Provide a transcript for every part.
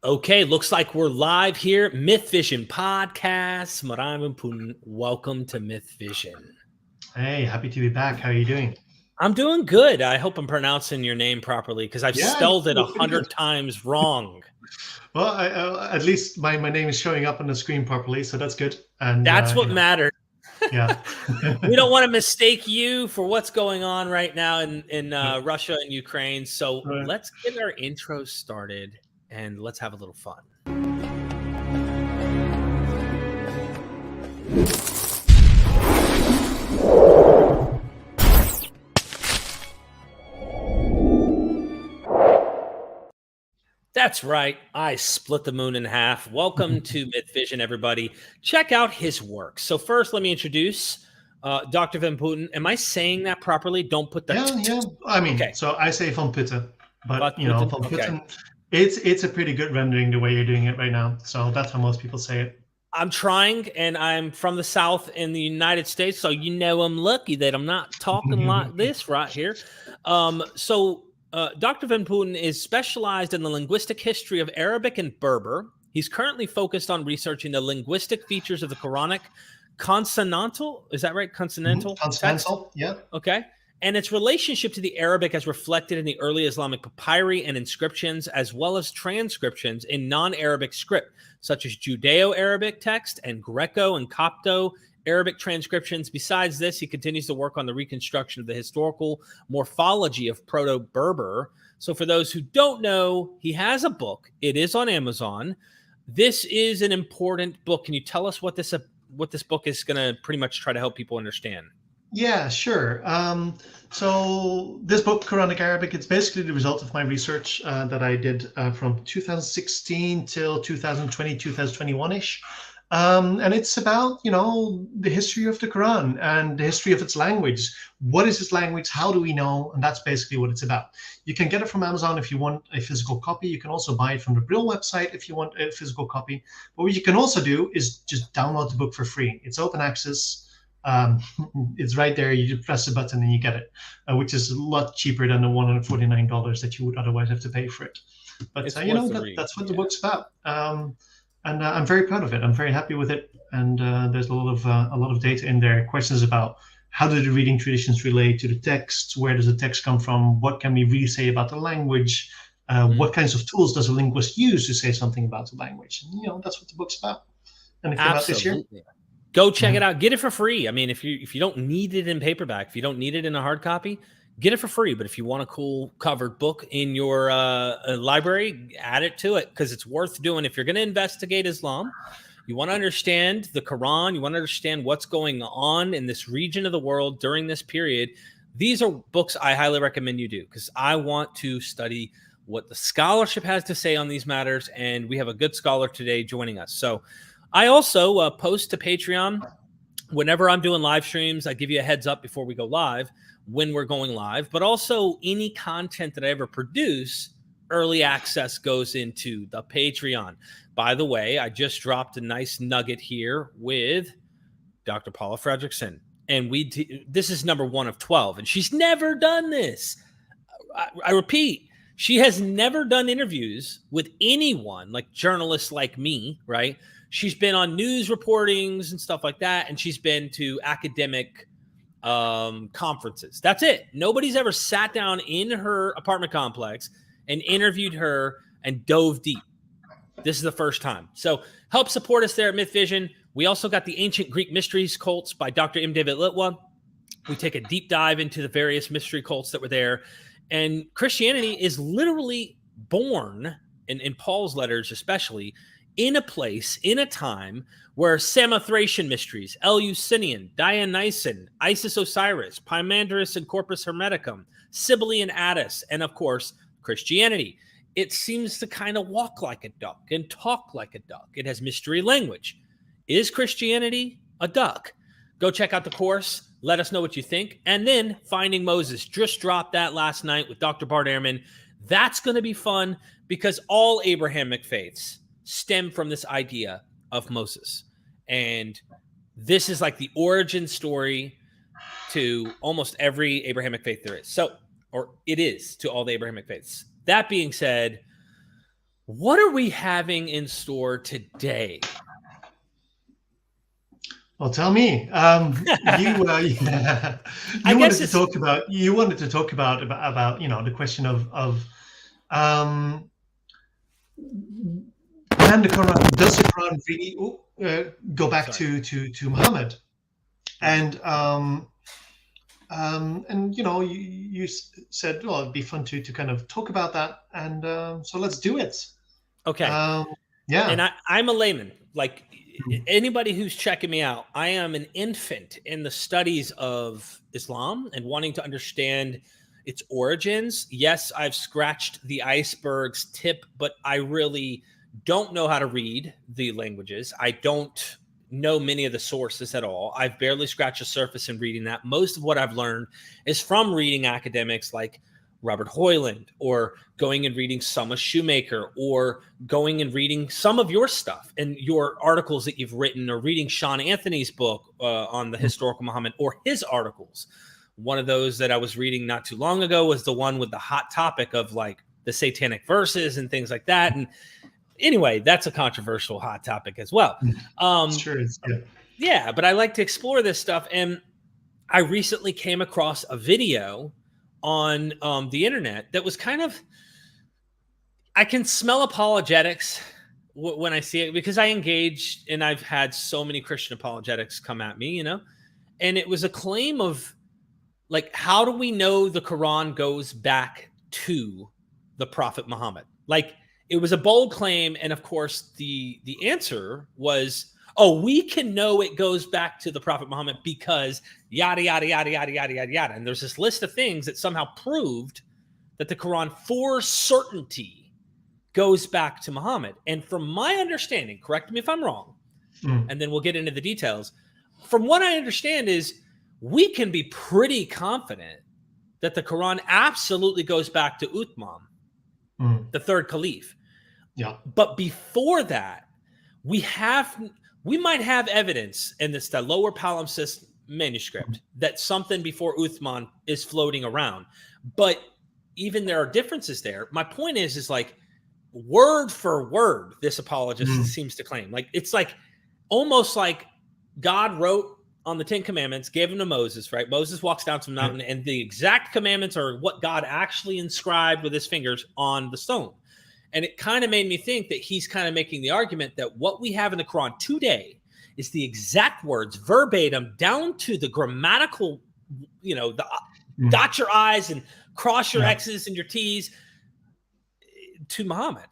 Okay, looks like we're live here. MythVision podcast. Marijn van Putten, welcome to MythVision. Hey, happy to be back. How are you doing? I'm doing good. I hope I'm pronouncing your name properly because I've spelled it 100 times wrong. Well, at least my name is showing up on the screen properly, so that's good. And that's what matters. Yeah. We don't want to mistake you for what's going on right now in Russia and Ukraine. So let's get our intros started and let's have a little fun. That's right. I split the moon in half. Welcome to MythVision, everybody. Check out his work. So first, let me introduce Dr. Van Putten. Am I saying that properly? Don't put the... Yeah. I mean, okay. So I say Van Putten, but Van Putten, it's a pretty good rendering the way you're doing it right now. So that's how most people say it. I'm trying, and I'm from the South in the United States, so I'm lucky that I'm not talking like this right here. Dr. Van Putten is specialized in the linguistic history of Arabic and Berber. He's currently focused on researching the linguistic features of the quranic consonantal. Is that right? Consonantal? Consonantal, yeah. Okay. And its relationship to the Arabic as reflected in the early Islamic papyri and inscriptions, as well as transcriptions in non-Arabic script, such as Judeo-Arabic text and Greco and Copto-Arabic transcriptions. Besides this, he continues to work on the reconstruction of the historical morphology of Proto-Berber. So for those who don't know, he has a book. It is on Amazon. This is an important book. Can you tell us what this book is going to pretty much try to help people understand? Yeah, sure. So this book, Quranic Arabic, it's basically the result of my research that I did from 2016 till 2020, 2021-ish. And it's about, the history of the Quran and the history of its language. What is its language? How do we know? And that's basically what it's about. You can get it from Amazon if you want a physical copy. You can also buy it from the Brill website if you want a physical copy. But what you can also do is just download the book for free. It's open access. It's right there. You just press the button and you get it, which is a lot cheaper than the $149 that you would otherwise have to pay for it. But that's what the book's about. And I'm very proud of it. I'm very happy with it. And there's a lot of data in there. Questions about how do the reading traditions relate to the text? Where does the text come from? What can we really say about the language? What kinds of tools does a linguist use to say something about the language? And, that's what the book's about. And it came out this year. Go check it out. Get it for free. I mean, if you don't need it in paperback, if you don't need it in a hard copy, get it for free. But if you want a cool covered book in your library, add it to it because it's worth doing. If you're going to investigate Islam, you want to understand the Quran, you want to understand what's going on in this region of the world during this period, these are books I highly recommend you do because I want to study what the scholarship has to say on these matters. And we have a good scholar today joining us. So I also post to Patreon whenever I'm doing live streams. I give you a heads up before we go live when we're going live, but also any content that I ever produce, early access goes into the Patreon. By the way, I just dropped a nice nugget here with Dr. Paula Fredrickson, and this is number 1 of 12, and she's never done this. I repeat, she has never done interviews with anyone, like journalists like me, right? She's been on news reportings and stuff like that, and she's been to academic conferences. That's it. Nobody's ever sat down in her apartment complex and interviewed her and dove deep. This is the first time. So help support us there at MythVision. We also got the Ancient Greek Mysteries cults by Dr. M. David Litwa. We take a deep dive into the various mystery cults that were there. And Christianity is literally born, in Paul's letters especially, in a place, in a time where Samothracian mysteries, Eleusinian, Dionysian, Isis Osiris, Pymanderus and Corpus Hermeticum, Cybele and Attis, and of course, Christianity. It seems to kind of walk like a duck and talk like a duck. It has mystery language. Is Christianity a duck? Go check out the course. Let us know what you think. And then Finding Moses. Just dropped that last night with Dr. Bart Ehrman. That's going to be fun because all Abrahamic faiths stem from this idea of Moses. And this is like the origin story to almost every Abrahamic faith there is. So, or it is to all the Abrahamic faiths. That being said, What are we having in store today? Well, tell me. I You guess wanted to it's talk about the question of um, can the Quran does the Quran really go back sorry. to Muhammad? Right. And you said, well, it'd be fun to kind of talk about that, and so let's do it. Okay. Um, And yeah. I'm a layman. Like anybody who's checking me out, I am an infant in the studies of Islam and wanting to understand its origins. Yes, I've scratched the iceberg's tip, but I really don't know how to read the languages. I don't know many of the sources at all. I've barely scratched the surface in reading that. Most of what I've learned is from reading academics like Robert Hoyland, or going and reading Summa Shoemaker, or going and reading some of your stuff and your articles that you've written, or reading Sean Anthony's book on the historical Muhammad, or his articles. One of those that I was reading not too long ago was the one with the hot topic of like the satanic verses and things like that. And anyway, that's a controversial hot topic as well. Sure. Yeah, but I like to explore this stuff. And I recently came across a video on the internet that was kind of, I can smell apologetics when I see it, because I engage and I've had so many Christian apologetics come at me, and it was a claim of like, how do we know the Quran goes back to the Prophet Muhammad? Like, it was a bold claim, and of course the answer was, oh, we can know it goes back to the Prophet Muhammad because yada yada yada yada yada yada yada. And there's this list of things that somehow proved that the Quran for certainty goes back to Muhammad. And from my understanding, correct me if I'm wrong, and then we'll get into the details. From what I understand is we can be pretty confident that the Quran absolutely goes back to Uthman, the third caliph. Yeah. But before that, we might have evidence in the lower palimpsest manuscript that something before Uthman is floating around. But even there are differences there. My point is like, word for word, this apologist seems to claim. Like, it's like almost like God wrote on the 10 Commandments, gave them to Moses, right? Moses walks down some mountain, and the exact commandments are what God actually inscribed with his fingers on the stone. And it kind of made me think that he's kind of making the argument that what we have in the Quran today is the exact words, verbatim, down to the grammatical, dot your I's and cross your X's and your T's to Muhammad.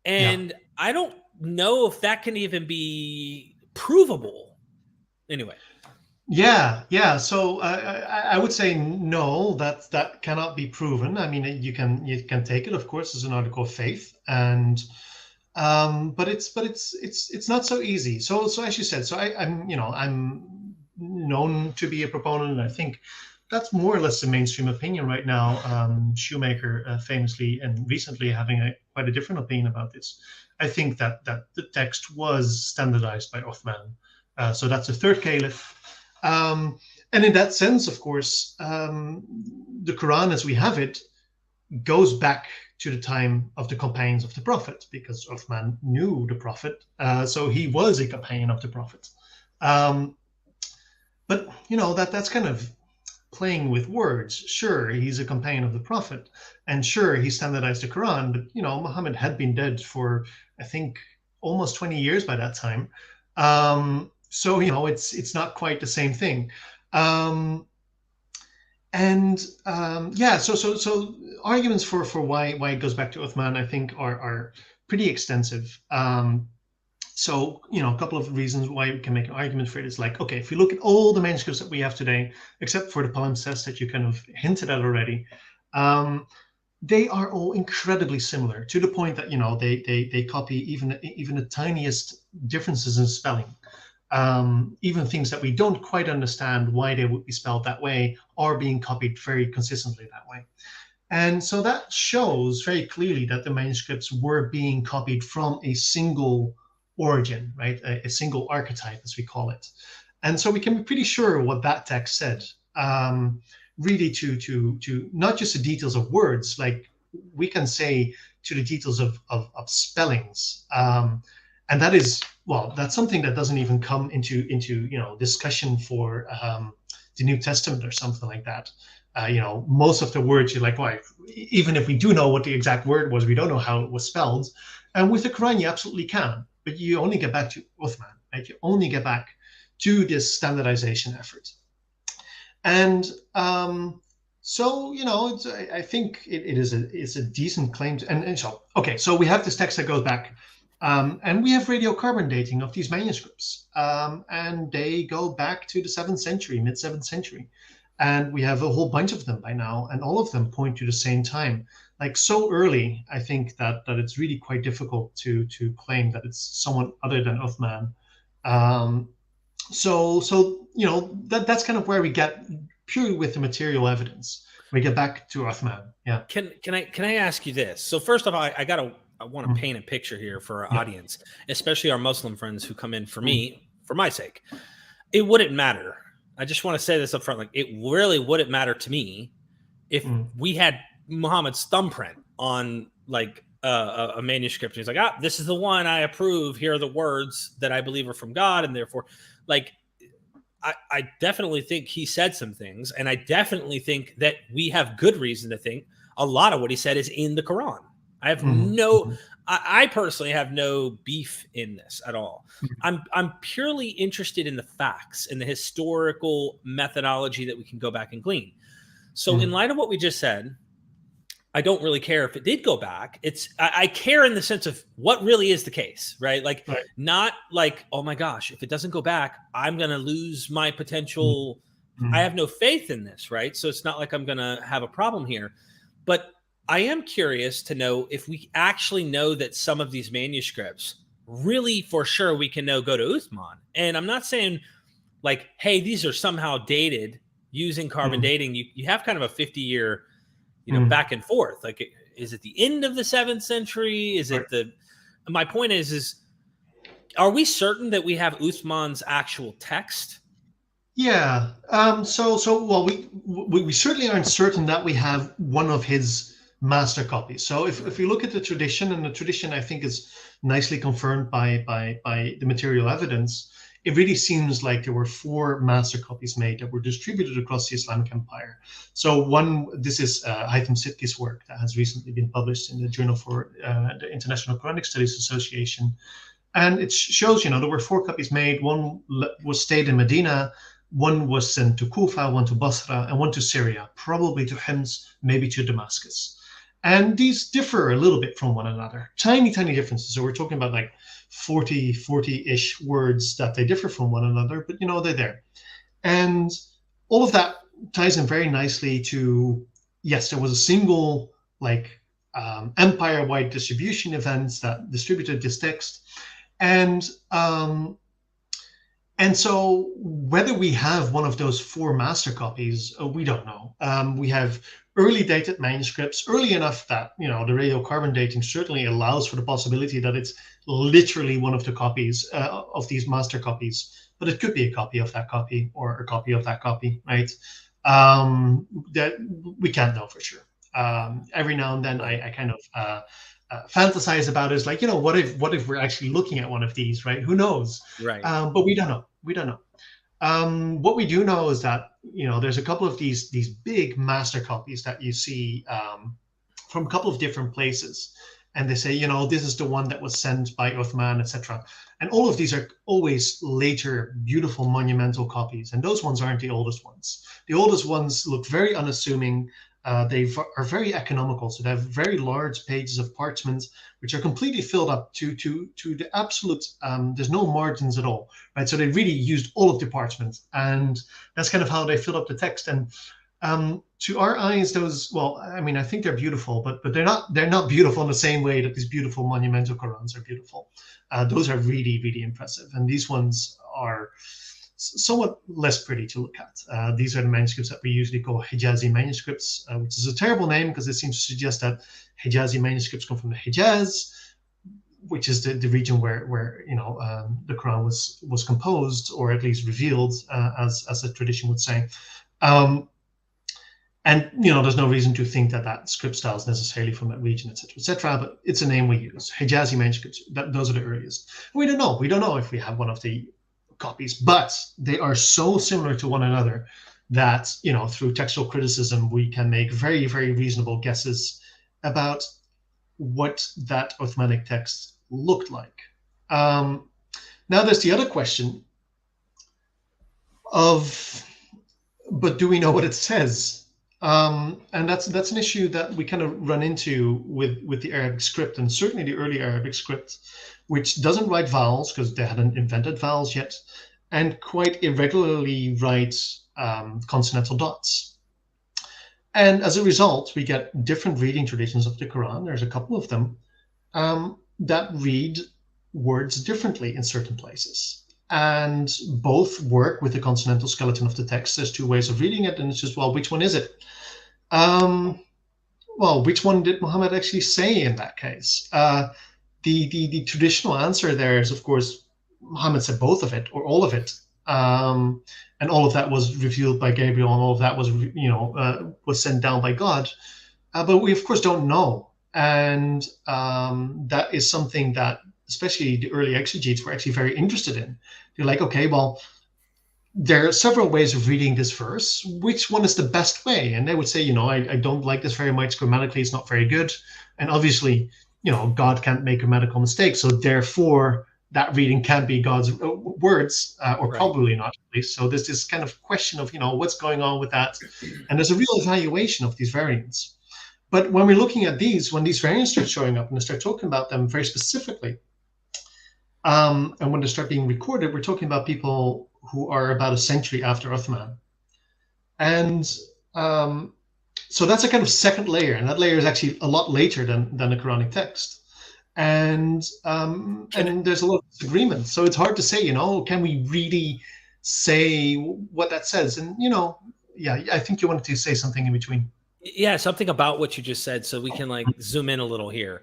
And I don't know if that can even be provable. Anyway. Yeah. So I would say no, that cannot be proven. I mean, you can take it, of course, as an article of faith, and but it's not so easy. So as you said, so I'm known to be a proponent, and I think that's more or less the mainstream opinion right now. Shoemaker famously and recently having quite a different opinion about this. I think that the text was standardized by Uthman, so that's the third caliph. And in that sense, of course, the Quran as we have it goes back to the time of the companions of the Prophet, because Uthman knew the Prophet, so he was a companion of the Prophet. But that's kind of playing with words. Sure, he's a companion of the Prophet, and sure, he standardized the Quran, but Muhammad had been dead for, I think, almost 20 years by that time. So it's not quite the same thing, so arguments for why it goes back to Uthman, I think, are pretty extensive. So a couple of reasons why we can make an argument for it is like, okay, if you look at all the manuscripts that we have today, except for the palimpsest that you kind of hinted at already, they are all incredibly similar, to the point that they copy even the tiniest differences in spelling. Even things that we don't quite understand why they would be spelled that way are being copied very consistently that way. And so that shows very clearly that the manuscripts were being copied from a single origin, right? A single archetype, as we call it. And so we can be pretty sure what that text said, really to not just the details of words. Like, we can say to the details of spellings. And that is, well, that's something that doesn't even come into discussion for the New Testament or something like that. Most of the words you're like, well, even if we do know what the exact word was, we don't know how it was spelled. And with the Quran, you absolutely can, but you only get back to Uthman, right? You only get back to this standardization effort. And so, I think it's a decent claim to, and so, okay, so we have this text that goes back, and we have radiocarbon dating of these manuscripts, and they go back to the 7th century, mid-7th century. And we have a whole bunch of them by now, and all of them point to the same time. Like so early, I think that it's really quite difficult to claim that it's someone other than Uthman. So that's kind of where we get purely with the material evidence. We get back to Uthman. Yeah. Can I ask you this? So first of all, I want to paint a picture here for our audience, especially our Muslim friends who come in for me, for my sake. It wouldn't matter. I just want to say this up front. Like, it really wouldn't matter to me if we had Muhammad's thumbprint on like a manuscript. He's like, this is the one I approve. Here are the words that I believe are from God. And therefore, like, I definitely think he said some things. And I definitely think that we have good reason to think a lot of what he said is in the Quran. I have I personally have no beef in this at all. I'm purely interested in the facts and the historical methodology that we can go back and glean. So in light of what we just said, I don't really care if it did go back. I care in the sense of what really is the case, right? Like, not like, oh my gosh, if it doesn't go back, I'm going to lose my potential. I have no faith in this, right? So it's not like I'm going to have a problem here. But I am curious to know if we actually know that some of these manuscripts really for sure we can know go to Uthman. And I'm not saying like, hey, these are somehow dated using carbon dating. You have kind of a 50-year, back and forth. Like, is it the end of the 7th century? Is it my point is are we certain that we have Uthman's actual text? Yeah. Well, we certainly aren't certain that we have one of his master copies. So if we look at the tradition, and the tradition I think is nicely confirmed by the material evidence, it really seems like there were 4 master copies made that were distributed across the Islamic Empire. So this is Haytham Sidki's work that has recently been published in the Journal for the International Quranic Studies Association. And it shows, there were 4 copies made. One was stayed in Medina, one was sent to Kufa, one to Basra, and one to Syria, probably to Hims, maybe to Damascus. And these differ a little bit from one another, tiny differences. So we're talking about like 40-ish words that they differ from one another, but they're there. And all of that ties in very nicely to, yes, there was a single like empire-wide distribution event that distributed this text. And so whether we have one of those 4 master copies, we don't know. We have early dated manuscripts, early enough that, the radiocarbon dating certainly allows for the possibility that it's literally one of the copies of these master copies, but it could be a copy of that copy or a copy of that copy, right? That we can't know for sure. Every now and then I kind of fantasize about it. It's like, what if we're actually looking at one of these, right? Who knows? Right. But we don't know. What we do know is that there's a couple of these big master copies that you see from a couple of different places, and they say this is the one that was sent by Uthman, etc. And all of these are always later beautiful monumental copies, and those ones aren't the oldest ones. The oldest ones look very unassuming. They are very economical, so they have very large pages of parchment, which are completely filled up to the absolute. There's no margins at all, right? So they really used all of the parchment, and that's kind of how they filled up the text. And to our eyes, those, well, I mean, I think they're beautiful, but they're not beautiful in the same way that these beautiful monumental Qurans are beautiful. Those are really impressive, and these ones are somewhat less pretty to look at. These are the manuscripts that we usually call Hijazi manuscripts, which is a terrible name because it seems to suggest that Hijazi manuscripts come from the Hijaz, which is the region where the Quran was composed, or at least revealed, as the tradition would say. And there's no reason to think that script style is necessarily from that region, etc., etc. But it's a name we use. Hijazi manuscripts. Those are the earliest. We don't know. We don't know if we have one of the copies, but they are so similar to one another that through textual criticism we can make very, very reasonable guesses about what that Uthmanic text looked like. Now there's the other question of, but do we know what it says? And that's an issue that we kind of run into with the Arabic script, and certainly the early Arabic script, which doesn't write vowels because they hadn't invented vowels yet, and quite irregularly writes consonantal dots. And as a result, we get different reading traditions of the Quran. There's a couple of them that read words differently in certain places. And both work with the consonantal skeleton of the text. There's two ways of reading it, and it's just, well, which one is it? Well, which one did Muhammad actually say in that case? The traditional answer there is, of course, Muhammad said both of it or all of it, and all of that was revealed by Gabriel, and all of that was was sent down by God. But we, of course, don't know, and that is something that especially the early exegetes were actually very interested in. They're like, okay, well, there are several ways of reading this verse. Which one is the best way? And they would say, I don't like this very much. Grammatically, it's not very good. And obviously, God can't make grammatical mistakes. So therefore, that reading can't be God's words, or right. Probably not, at least. So there's this kind of question of, what's going on with that? And there's a real evaluation of these variants. But when we're looking at when these variants start showing up and they start talking about them very specifically, and when they start being recorded, we're talking about people who are about a century after Uthman. And so that's a kind of second layer, and that layer is actually a lot later than the Quranic text. And there's a lot of disagreement. So it's hard to say, can we really say what that says? And, I think you wanted to say something in between. Yeah, something about what you just said, so we can zoom in a little here.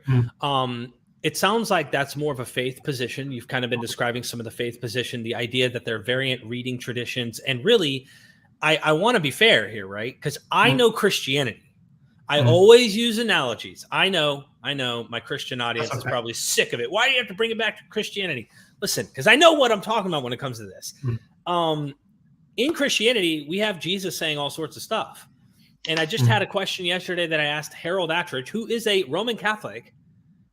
It sounds like that's more of a faith position. You've kind of been describing some of the faith position, the idea that they're variant reading traditions. And really, I want to be fair here, right? Because I know Christianity. I always use analogies. I know my Christian audience is probably sick of it. Why do you have to bring it back to Christianity? Listen, because I know what I'm talking about when it comes to this. In Christianity, we have Jesus saying all sorts of stuff. And I just had a question yesterday that I asked Harold Attridge, who is a Roman Catholic.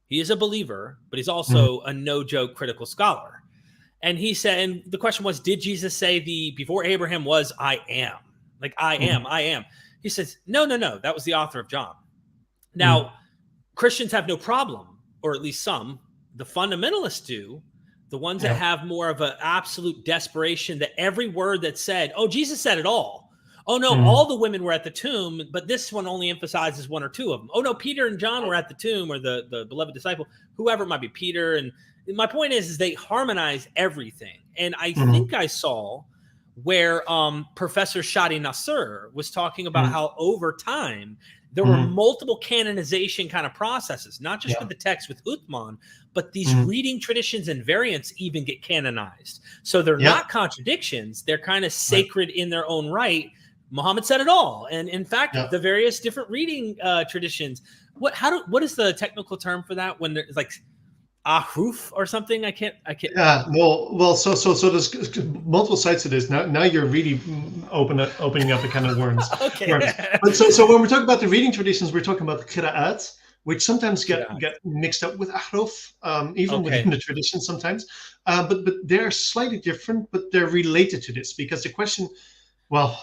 He is a believer, but he's also a no-joke critical scholar. And he said, and the question was, did Jesus say before Abraham was, I am? I am. He says, no. That was the author of John. Now, Christians have no problem, or at least some. The fundamentalists do. The ones that have more of an absolute desperation that every word that said, oh, Jesus said it all. Oh, no, all the women were at the tomb, but this one only emphasizes one or two of them. Oh, no, Peter and John were at the tomb, or the beloved disciple, whoever it might be, Peter. And my point is they harmonize everything. And I think I saw where Professor Shadi Nasser was talking about how over time, there were multiple canonization kind of processes, not just with the text with Uthman, but these reading traditions and variants even get canonized. So they're not contradictions. They're kind of sacred in their own right. Muhammad said it all. And in fact, the various different reading traditions, what is the technical term for that when there's ahruf or something? I can't. Yeah. Well. So there's multiple sides to this. Now you're really opening up a can of worms. Okay. But so when we're talking about the reading traditions, we're talking about the qira'at, which sometimes get mixed up with ahruf, even within the tradition sometimes. But they're slightly different, but they're related to this because the question. Well,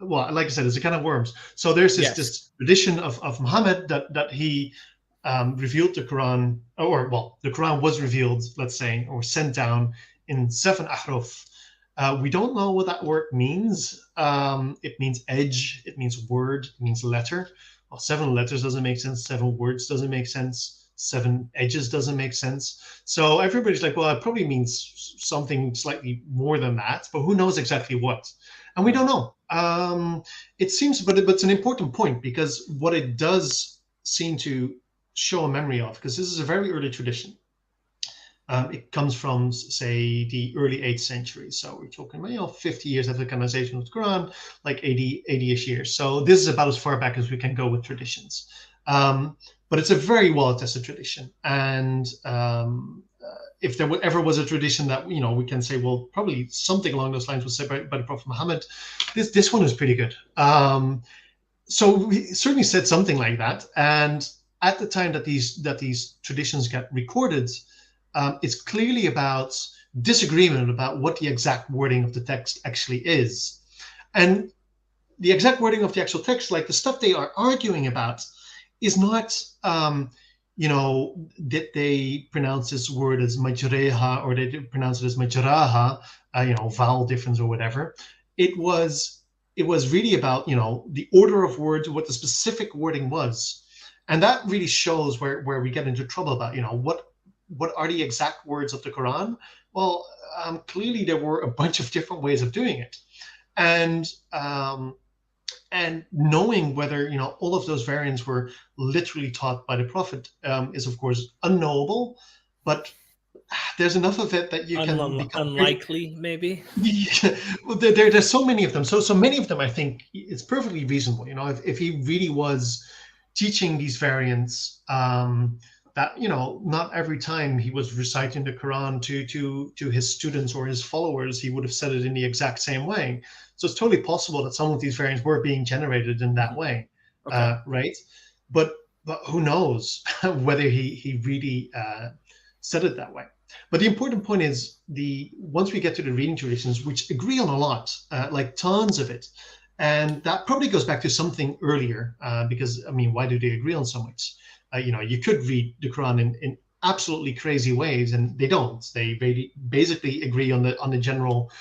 like I said, it's a can of worms. So there's this tradition of Muhammad that he revealed the Quran, the Quran was revealed, let's say, or sent down in 7 ahruf. We don't know what that word means. It means edge, it means word, it means letter. Well, 7 letters doesn't make sense. 7 words doesn't make sense. 7 edges doesn't make sense. So everybody's like, well, it probably means something slightly more than that, but who knows exactly what? And we don't know. It seems, but it's an important point because what it does seem to show a memory of, because this is a very early tradition. It comes from, say, the early 8th century. So we're talking about, 50 years after the canonization of the Quran, like 80-ish years. So this is about as far back as we can go with traditions. But it's a very well-attested tradition. And if there ever was a tradition that, we can say, well, probably something along those lines was said by the Prophet Muhammad, this one is pretty good. So we certainly said something like that. And at the time that these traditions get recorded, it's clearly about disagreement about what the exact wording of the text actually is. And the exact wording of the actual text, like the stuff they are arguing about, is not, did they pronounce this word as majreha or they did pronounce it as majraha, vowel difference or whatever. It was really about, the order of words, what the specific wording was. And that really shows where we get into trouble about, what are the exact words of the Quran? Well, clearly there were a bunch of different ways of doing it. And knowing whether, all of those variants were literally taught by the Prophet is, of course, unknowable. But there's enough of it that you can become unlikely, maybe. Yeah. Well, there's so many of them. So many of them, I think it's perfectly reasonable. If he really was teaching these variants, that not every time he was reciting the Quran to his students or his followers, he would have said it in the exact same way. So it's totally possible that some of these variants were being generated in that way, Okay. right? But who knows whether he really said it that way. But the important point is once we get to the reading traditions, which agree on a lot, like tons of it, and that probably goes back to something earlier, because why do they agree on so much? You could read the Quran in absolutely crazy ways, and they don't. They basically agree on the general,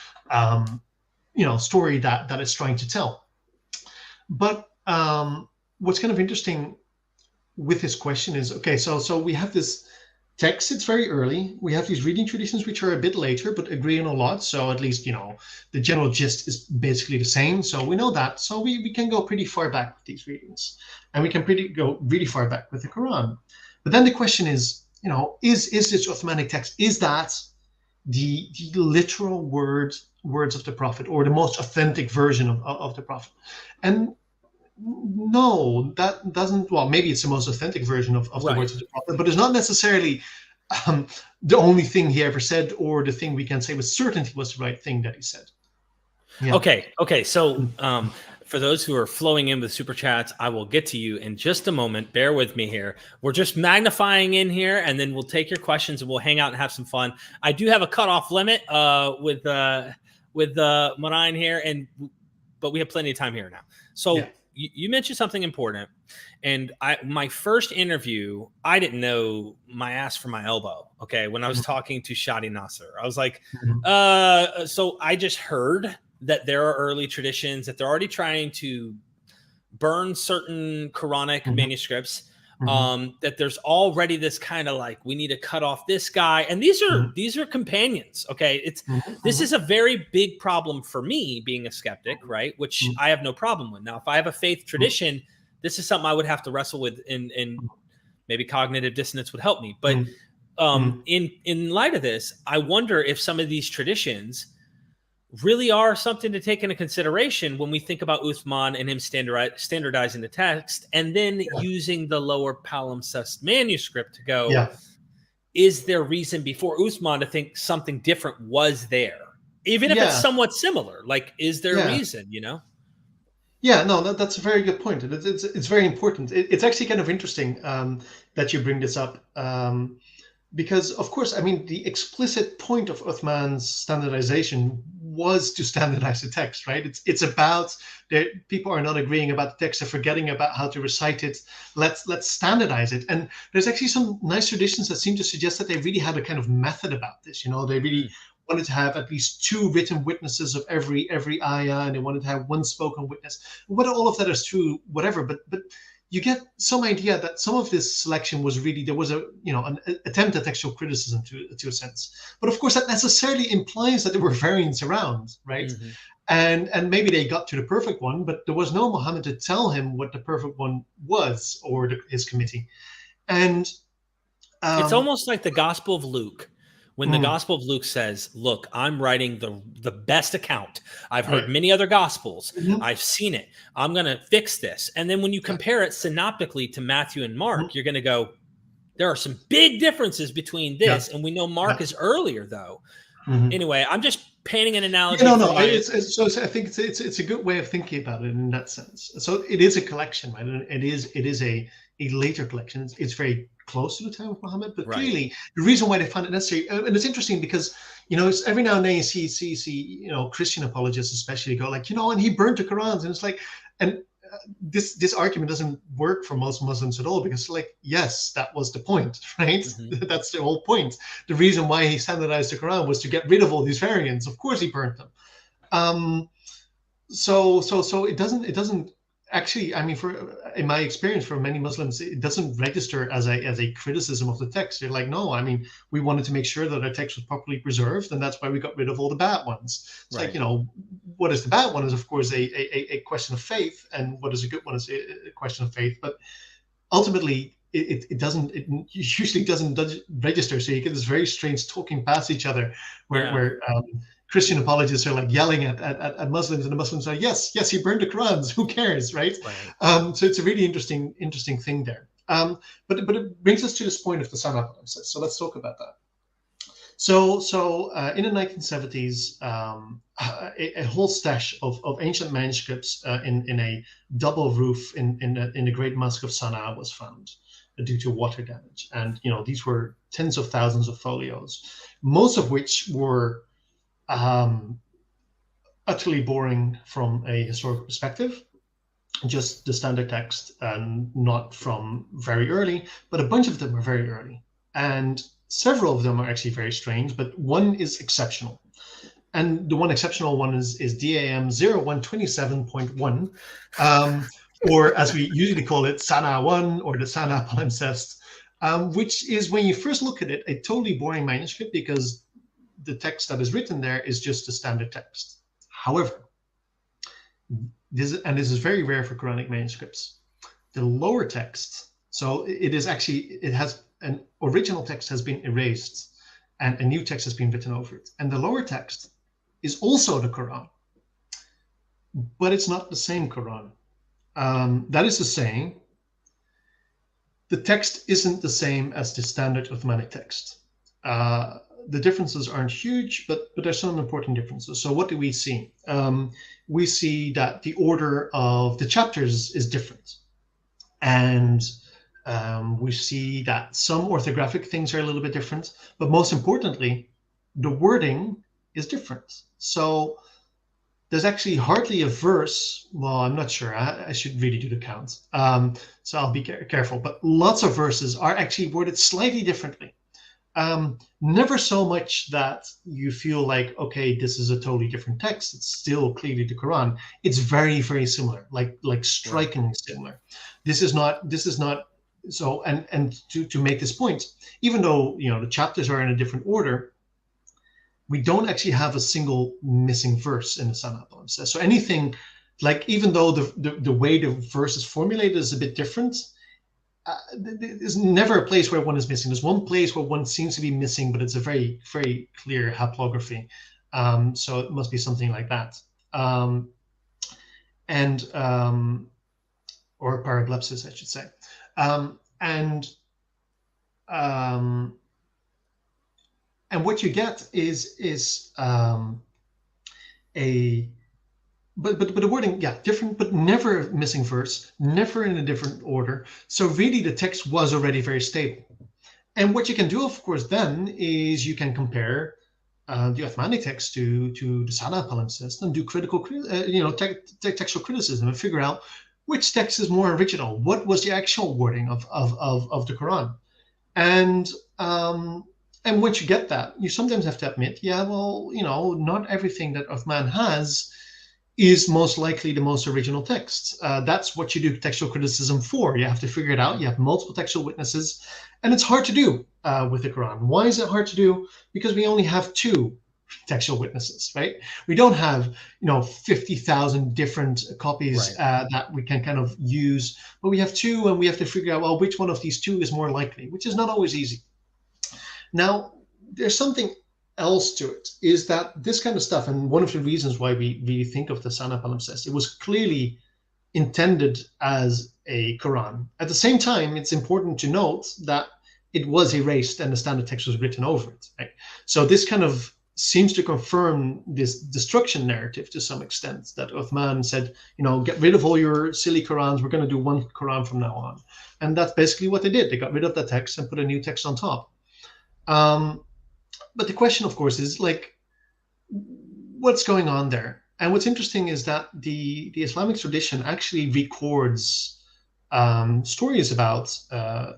story that it's trying to tell. But what's kind of interesting with this question is, okay, so we have this text, it's very early. We have these reading traditions, which are a bit later, but agree on a lot. So at least, the general gist is basically the same. So we know that. So we can go pretty far back with these readings. And we can go really far back with the Quran. But then the question is, is this Uthmanic text, is that the literal words of the Prophet, or the most authentic version of the Prophet? And no, that doesn't. Well, maybe it's the most authentic version of the words of the Prophet, but it's not necessarily the only thing he ever said, or the thing we can say with certainty was the right thing that he said. Yeah. Okay. So for those who are flowing in with super chats, I will get to you in just a moment. Bear with me here. We're just magnifying in here, and then we'll take your questions and we'll hang out and have some fun. I do have a cutoff limit with Marijn here, but we have plenty of time here now. So. Yeah. You mentioned something important, and my first interview, I didn't know my ass from my elbow. Okay, when I was talking to Shadi Nasser, I was like, so I just heard that there are early traditions that they're already trying to burn certain Quranic manuscripts. That there's already this kind of like, we need to cut off this guy, and these are companions. Okay, this is a very big problem for me being a skeptic, right? Which I have no problem with. Now, if I have a faith tradition, this is something I would have to wrestle with, and maybe cognitive dissonance would help me. But in light of this, I wonder if some of these traditions really are something to take into consideration when we think about Uthman and him standardizing the text, and then using the lower palimpsest manuscript to go, is there reason before Uthman to think something different was there? Even if it's somewhat similar, like, is there a reason, Yeah, no, that's a very good point. And it's very important. It's actually kind of interesting that you bring this up. Because, of course, the explicit point of Uthman's standardization was to standardize the text, right? It's about people are not agreeing about the text, they're forgetting about how to recite it. Let's standardize it. And there's actually some nice traditions that seem to suggest that they really had a kind of method about this. They really wanted to have at least 2 written witnesses of every ayah, and they wanted to have 1 spoken witness. Whether all of that is true, whatever, but you get some idea that some of this selection was really, there was an attempt at textual criticism to a sense. But of course, that necessarily implies that there were variants around, right? And maybe they got to the perfect one, but there was no Muhammad to tell him what the perfect one was, or his committee. And it's almost like the Gospel of Luke, When the Gospel of Luke says, look, I'm writing the best account. I've heard many other Gospels. I've seen it. I'm going to fix this. And then when you compare it synoptically to Matthew and Mark, you're going to go, there are some big differences between this. And we know Mark is earlier, though. Anyway, I'm just painting an analogy. So I think it's a good way of thinking about it in that sense. So it is a collection, right? And it is a later collection. It's very close to the time of Muhammad, but clearly the reason why they found it necessary, and it's interesting because it's every now and then you see Christian apologists especially go like, and he burnt the Qurans, and it's like, and this argument doesn't work for most Muslims at all, because like, yes, that was the point, right? That's the whole point. The reason why he standardized the Quran was to get rid of all these variants. Of course he burnt them. So it doesn't actually, I mean, in my experience, for many Muslims, it doesn't register as a criticism of the text. They're like, no, I mean, we wanted to make sure that our text was properly preserved, and that's why we got rid of all the bad ones. It's like, what is the bad one is, of course, a question of faith, and what is a good one is a question of faith. But ultimately, it usually doesn't register. So you get this very strange talking past each other, where Christian apologists are like yelling at Muslims, and the Muslims are, yes, he burned the Qurans. Who cares, right? So it's a really interesting thing there. But it brings us to this point of the Sanaa palimpsest. So let's talk about that. So in the 1970s, a whole stash of ancient manuscripts in a double roof in the Great Mosque of Sanaa was found due to water damage, and these were tens of thousands of folios, most of which were utterly boring from a historical perspective, just the standard text, and not from very early, but a bunch of them are very early, and several of them are actually very strange, but one is exceptional. And the one exceptional one is DAM 0127.1, or as we usually call it, Sanaa 1, or the Sanaa palimpsest, which is, when you first look at it, a totally boring manuscript, because the text that is written there is just a standard text. However, this is very rare for Quranic manuscripts. The lower text, so it has an original text has been erased and a new text has been written over it. And the lower text is also the Quran, but it's not the same Quran. That is to say, the text isn't the same as the standard Uthmanic text. The differences aren't huge, but there's some important differences. So what do we see? We see that the order of the chapters is different. And we see that some orthographic things are a little bit different, but most importantly, the wording is different. So there's actually hardly a verse. Well, I'm not sure. I should really do the count. So I'll be careful. But lots of verses are actually worded slightly differently. Never so much that you feel like, okay, this is a totally different text. It's still clearly the Quran. It's very, very similar, like strikingly similar. This is not. So, and to make this point, even though the chapters are in a different order, we don't actually have a single missing verse in the Sanaa palimpsest. So anything, like, even though the way the verse is formulated is a bit different, there's never a place where one is missing. There's one place where one seems to be missing, but it's a very, very clear haplography. So it must be something like that. Or parablepsis, I should say. And what you get is but the wording, different, but never a missing verse, never in a different order. So really the text was already very stable. And what you can do, of course, then is you can compare the Uthmanic text to the Sanaa palimpsest and do critical, textual criticism and figure out which text is more original. What was the actual wording of the Quran? And once you get that, you sometimes have to admit, not everything that Uthman has is most likely the most original text. That's what you do textual criticism for. You have to figure it out. You have multiple textual witnesses, and it's hard to do with the Quran. Why is it hard to do? Because we only have two textual witnesses, right? We don't have 50,000 different copies that we can kind of use, but we have two, and we have to figure out, well, which one of these two is more likely, which is not always easy. Now, there's something else to it, is that this kind of stuff, and one of the reasons why we think of the Sanaa palimpsest, it was clearly intended as a Quran. At the same time, it's important to note that it was erased and the standard text was written over it. Right? So this kind of seems to confirm this destruction narrative to some extent, that Uthman said, get rid of all your silly Qurans, we're going to do one Quran from now on. And that's basically what they did. They got rid of that text and put a new text on top. But the question, of course, is what's going on there? And what's interesting is that the Islamic tradition actually records stories about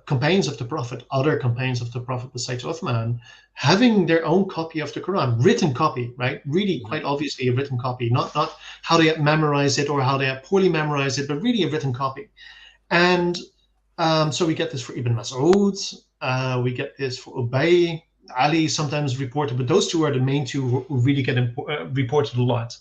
companions of the Prophet, other companions of the Prophet besides Uthman, having their own copy of the Quran, written copy, right? Really quite obviously a written copy, not how they had memorized it or how they had poorly memorized it, but really a written copy. And so we get this for Ibn Mas'ud, we get this for Ubay, Ali sometimes reported, but those two are the main two who really get reported a lot.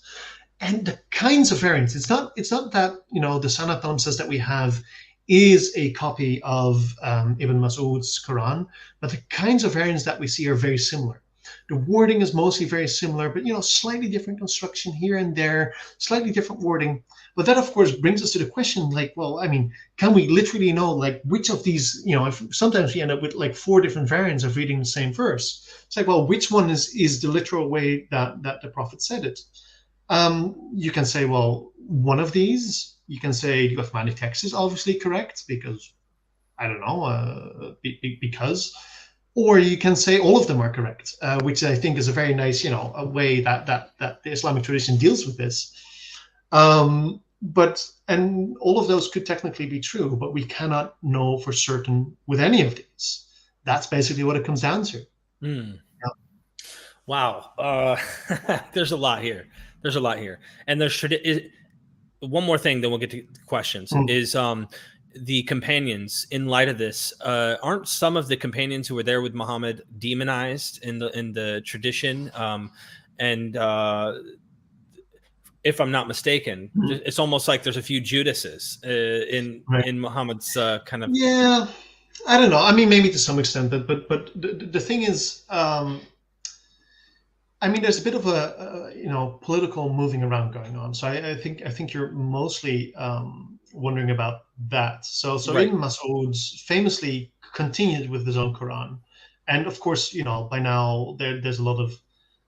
And the kinds of variants, it's not that, the Sanaa palimpsest that we have is a copy of Ibn Mas'ud's Quran, but the kinds of variants that we see are very similar. The wording is mostly very similar, but, slightly different construction here and there, slightly different wording. But that, of course, brings us to the question, can we literally know, which of these, if sometimes we end up with 4 different variants of reading the same verse. It's which one is the literal way that the Prophet said it? You can say, one of these. You can say the Uthmanic text is obviously correct because, I don't know, because. Or you can say all of them are correct, which I think is a very nice, a way that the Islamic tradition deals with this. And all of those could technically be true, but we cannot know for certain with any of these. That's basically what it comes down to. Yeah. Wow. There's a lot here. And there's one more thing, then we'll get to questions, is the companions. In light of this, aren't some of the companions who were there with Muhammad demonized in the tradition? And if I'm not mistaken, it's almost like there's a few Judases in Muhammad's kind of. Yeah, I don't know. Maybe to some extent, but the thing is, there's a bit of a political moving around going on. So I think you're mostly wondering about that. So Right. Ibn Mas'ud famously continued with his own Quran, and of course, by now there's a lot of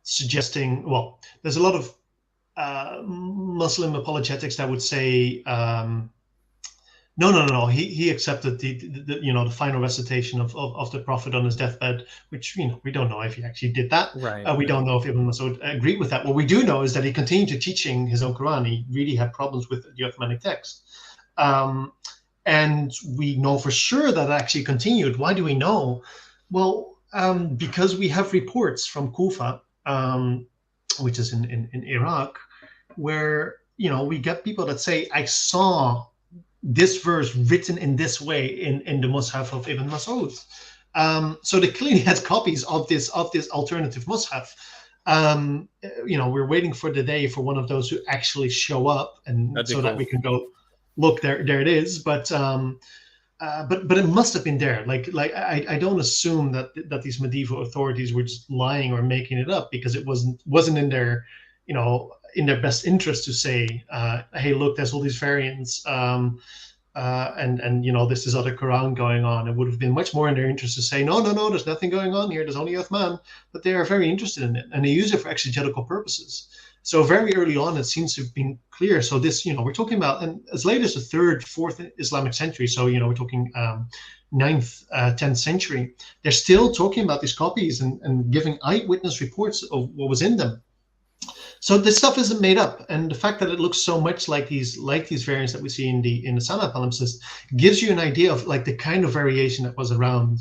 suggesting. Well, there's a lot of Muslim apologetics that would say, no. He accepted the final recitation of the Prophet on his deathbed, which we don't know if he actually did that. Right. We don't know if Ibn Mas'ud agreed with that. What we do know is that he continued to teaching his own Quran. He really had problems with the Uthmanic text, and we know for sure that it actually continued. Why do we know? Well, because we have reports from Kufa, which is in Iraq, where we get people that say, I saw this verse written in this way in the Mus'haf of Ibn Mas'ud. So they clearly had copies of this alternative Mus'haf. We're waiting for the day for one of those to actually show up, and that we can go, look, there it is. But it must have been there. I don't assume that these medieval authorities were just lying or making it up, because it wasn't in their in their best interest to say, hey, look, there's all these variants, and this is other Quran going on. It would have been much more in their interest to say, no, there's nothing going on here, there's only Uthman. But they are very interested in it, and they use it for exegetical purposes. So very early on, it seems to have been clear. So this, we're talking about, and as late as the 3rd, 4th Islamic century, so, we're talking 9th, 10th century, they're still talking about these copies and giving eyewitness reports of what was in them. So this stuff isn't made up, and the fact that it looks so much like these variants that we see in the Sanaa palimpsest gives you an idea of the kind of variation that was around.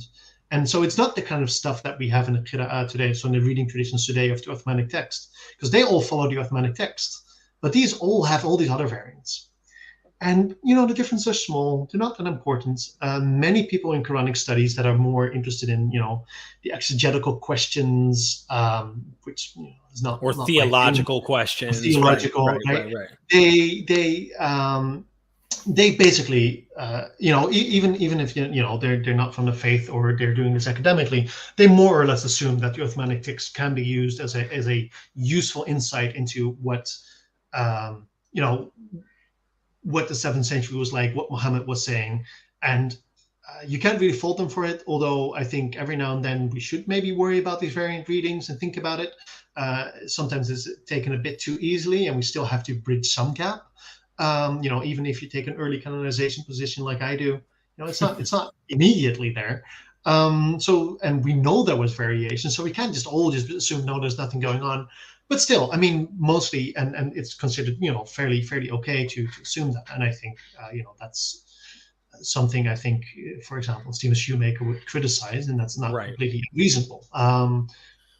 And so it's not the kind of stuff that we have in the Qira'ah today, so in the reading traditions today of the Uthmanic text, because they all follow the Uthmanic text, but these all have all these other variants. And, the differences are small. They're not that important. Many people in Quranic studies that are more interested in, the exegetical questions, which is not... Or theological questions. Theological, right? They they basically, even if they're not from the faith or they're doing this academically, they more or less assume that the Uthmanic text can be used as a useful insight into what what the 7th century was like, what Muhammad was saying, and you can't really fault them for it. Although I think every now and then we should maybe worry about these variant readings and think about it. Sometimes it's taken a bit too easily, and we still have to bridge some gap. Even if you take an early canonization position like I do, it's not immediately there. And we know there was variation, so we can't just all just assume no, there's nothing going on. But still, I mean, mostly, and it's considered, fairly okay to assume that. And I think, that's something I think, for example, Stephen Shoemaker would criticize, and that's not completely reasonable.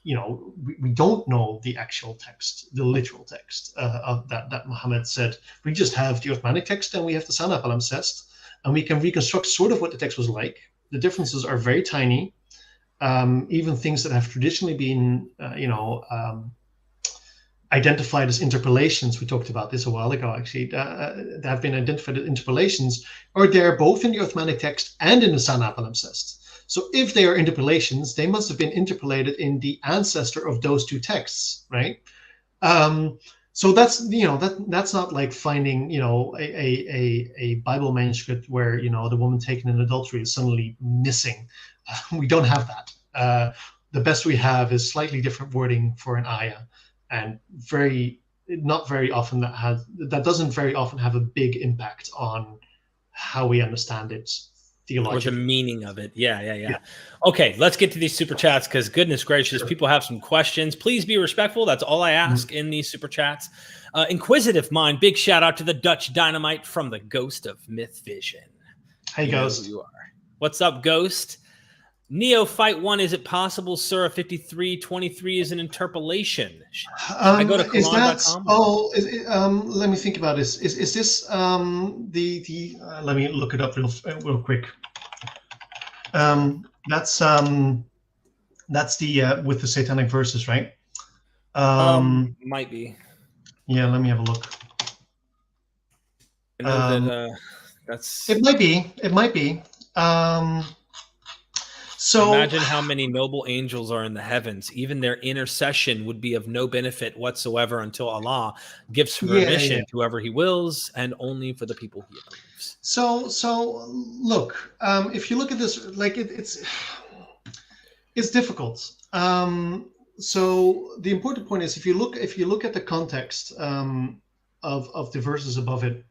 We don't know the actual text, the literal text of that Muhammad said. We just have the Uthmanic text and we have the Sanaa palimpsest, and we can reconstruct sort of what the text was like. The differences are very tiny. Even things that have traditionally been, identified as interpolations, we talked about this a while ago actually, that have been identified as interpolations, are there both in the Uthmanic text and in the Sanaa palimpsest. So if they are interpolations, they must have been interpolated in the ancestor of those two texts, right? So that's that's not like finding a Bible manuscript where the woman taken in adultery is suddenly missing. We don't have that. The best we have is slightly different wording for an ayah, and not very often that doesn't very often have a big impact on how we understand it. Or the meaning of it. Yeah. Okay, let's get to these super chats because goodness gracious, people have some questions. Please be respectful. That's all I ask in these super chats. Inquisitive Mind, big shout out to the Dutch Dynamite from the Ghost of MythVision. Hey, Ghost. You are. What's up, Ghost? Neophyte 1, is it possible Surah 53:23 is an interpolation? I go to Quran.com. Let me think about this. Is this let me look it up real quick. That's the with the satanic verses, right? Might be. Yeah, let me have a look. I know that that's. It might be. So imagine how many noble angels are in the heavens. Even their intercession would be of no benefit whatsoever until Allah gives permission to whoever He wills, and only for the people He approves. So look, if you look at this, like it's difficult. So the important point is if you look at the context of the verses above it,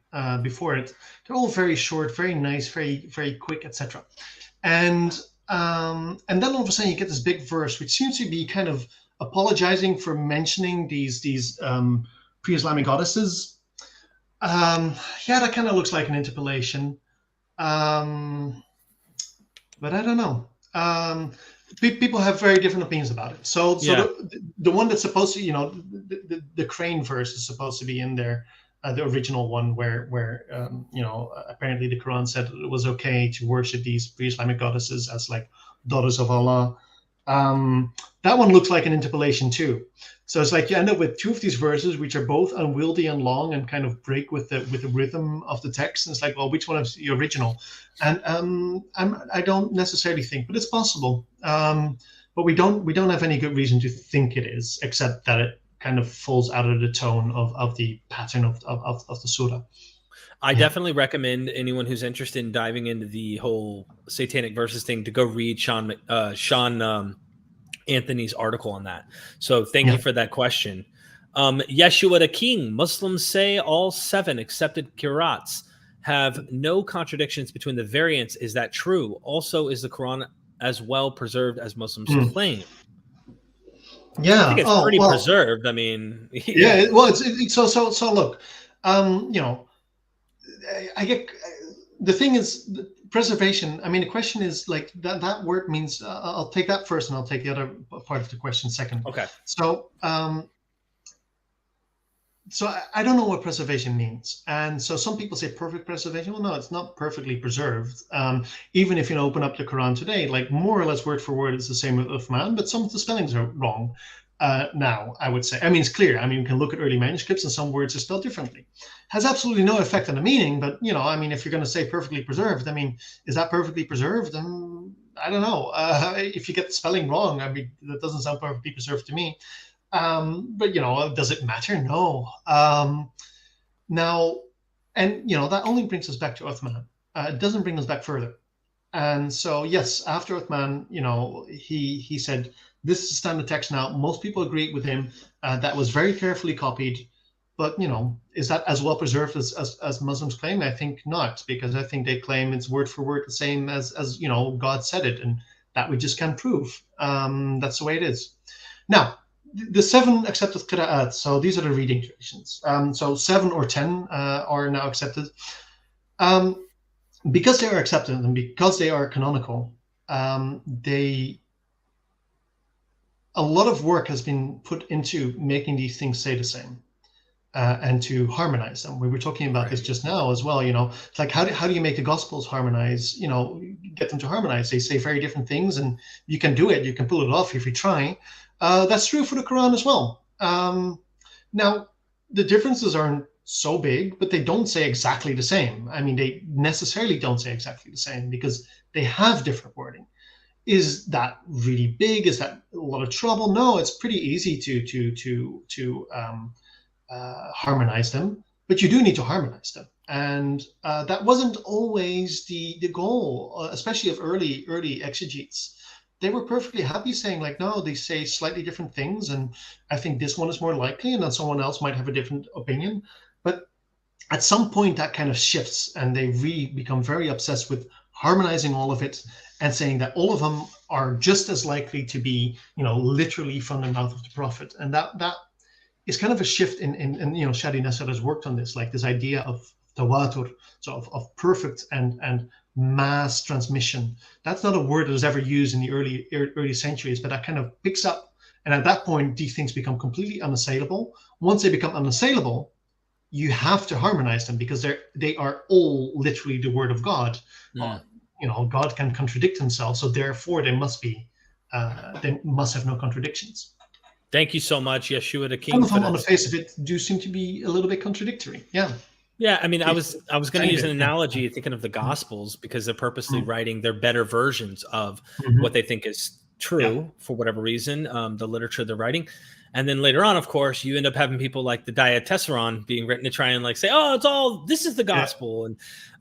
before it, they're all very short, very nice, very quick, etc. And then all of a sudden you get this big verse, which seems to be kind of apologizing for mentioning these pre-Islamic goddesses. That kind of looks like an interpolation, but I don't know. People have very different opinions about it. So the one that's supposed to, the crane verse is supposed to be in there. The original one where apparently the Quran said it was okay to worship these pre-Islamic goddesses as like daughters of Allah. That one looks like an interpolation too. So it's like you end up with two of these verses which are both unwieldy and long and kind of break with the rhythm of the text. And it's like, well, which one is the original? And I don't necessarily think, but it's possible. But we don't have any good reason to think it is, except that it kind of falls out of the tone of the pattern of the surah. I definitely recommend anyone who's interested in diving into the whole satanic verses thing to go read Sean Anthony's article on that. So thank you for that question. Yeshua the King, Muslims say all 7 accepted qirats have no contradictions between the variants. Is that true? Also, is the Quran as well preserved as Muslims claim? Yeah, I think it's pretty preserved. I mean, it's so look, I get the thing is preservation. I mean, the question is like that word means. I'll take that first, and I'll take the other part of the question second. Okay. So, I don't know what preservation means, and so some people say perfect preservation. Well, no, it's not perfectly preserved. Even if you open up the Quran today, like more or less word for word, it's the same with Uthman, but some of the spellings are wrong. now, I would say. I mean, it's clear. I mean, you can look at early manuscripts and some words are spelled differently. Has absolutely no effect on the meaning, but, I mean, if you're going to say perfectly preserved, I mean, is that perfectly preserved? I don't know. If you get the spelling wrong, I mean, that doesn't sound perfectly preserved to me. But, does it matter? No. Now, and, that only brings us back to Uthman. It doesn't bring us back further. And so, yes, after Uthman, he said, this is standard text now. Most people agree with him. That was very carefully copied. But, is that as well preserved as Muslims claim? I think not, because I think they claim it's word for word the same as God said it. And that we just can't prove. That's the way it is. Now, the 7 accepted qira'at, so these are the reading traditions. So 7 or 10 are now accepted. Because they are accepted and because they are canonical, a lot of work has been put into making these things say the same and to harmonize them. We were talking about this just now as well. It's like how do you make the Gospels harmonize? Get them to harmonize. They say very different things, and you can do it. You can pull it off if you try. That's true for the Quran as well. Now, the differences aren't so big, but they don't say exactly the same. I mean, they necessarily don't say exactly the same because they have different wording. Is that really big? Is that a lot of trouble? No, it's pretty easy to harmonize them, but you do need to harmonize them. And that wasn't always the goal, especially of early exegetes. They were perfectly happy saying like, no, they say slightly different things, and I think this one is more likely, and then someone else might have a different opinion. But at some point that kind of shifts, and they really become very obsessed with harmonizing all of it and saying that all of them are just as likely to be, literally from the mouth of the prophet. And that is kind of a shift in Shadi Nasser has worked on this, like this idea of tawatur, so of perfect and mass transmission. That's not a word that was ever used in the early centuries, but that kind of picks up. And at that point, these things become completely unassailable. Once they become unassailable, you have to harmonize them because they are all literally the word of God. God can contradict himself, so therefore they must have no contradictions. Thank you so much, Yeshua the King. Some of them on the face of it do seem to be a little bit contradictory. Yeah. Yeah, I mean, I was going to use an analogy, thinking of the Gospels, because they're purposely writing their better versions of what they think is true for whatever reason, the literature they're writing. And then later on, of course, you end up having people like the Diatessaron being written to try and like say, oh, this is the gospel.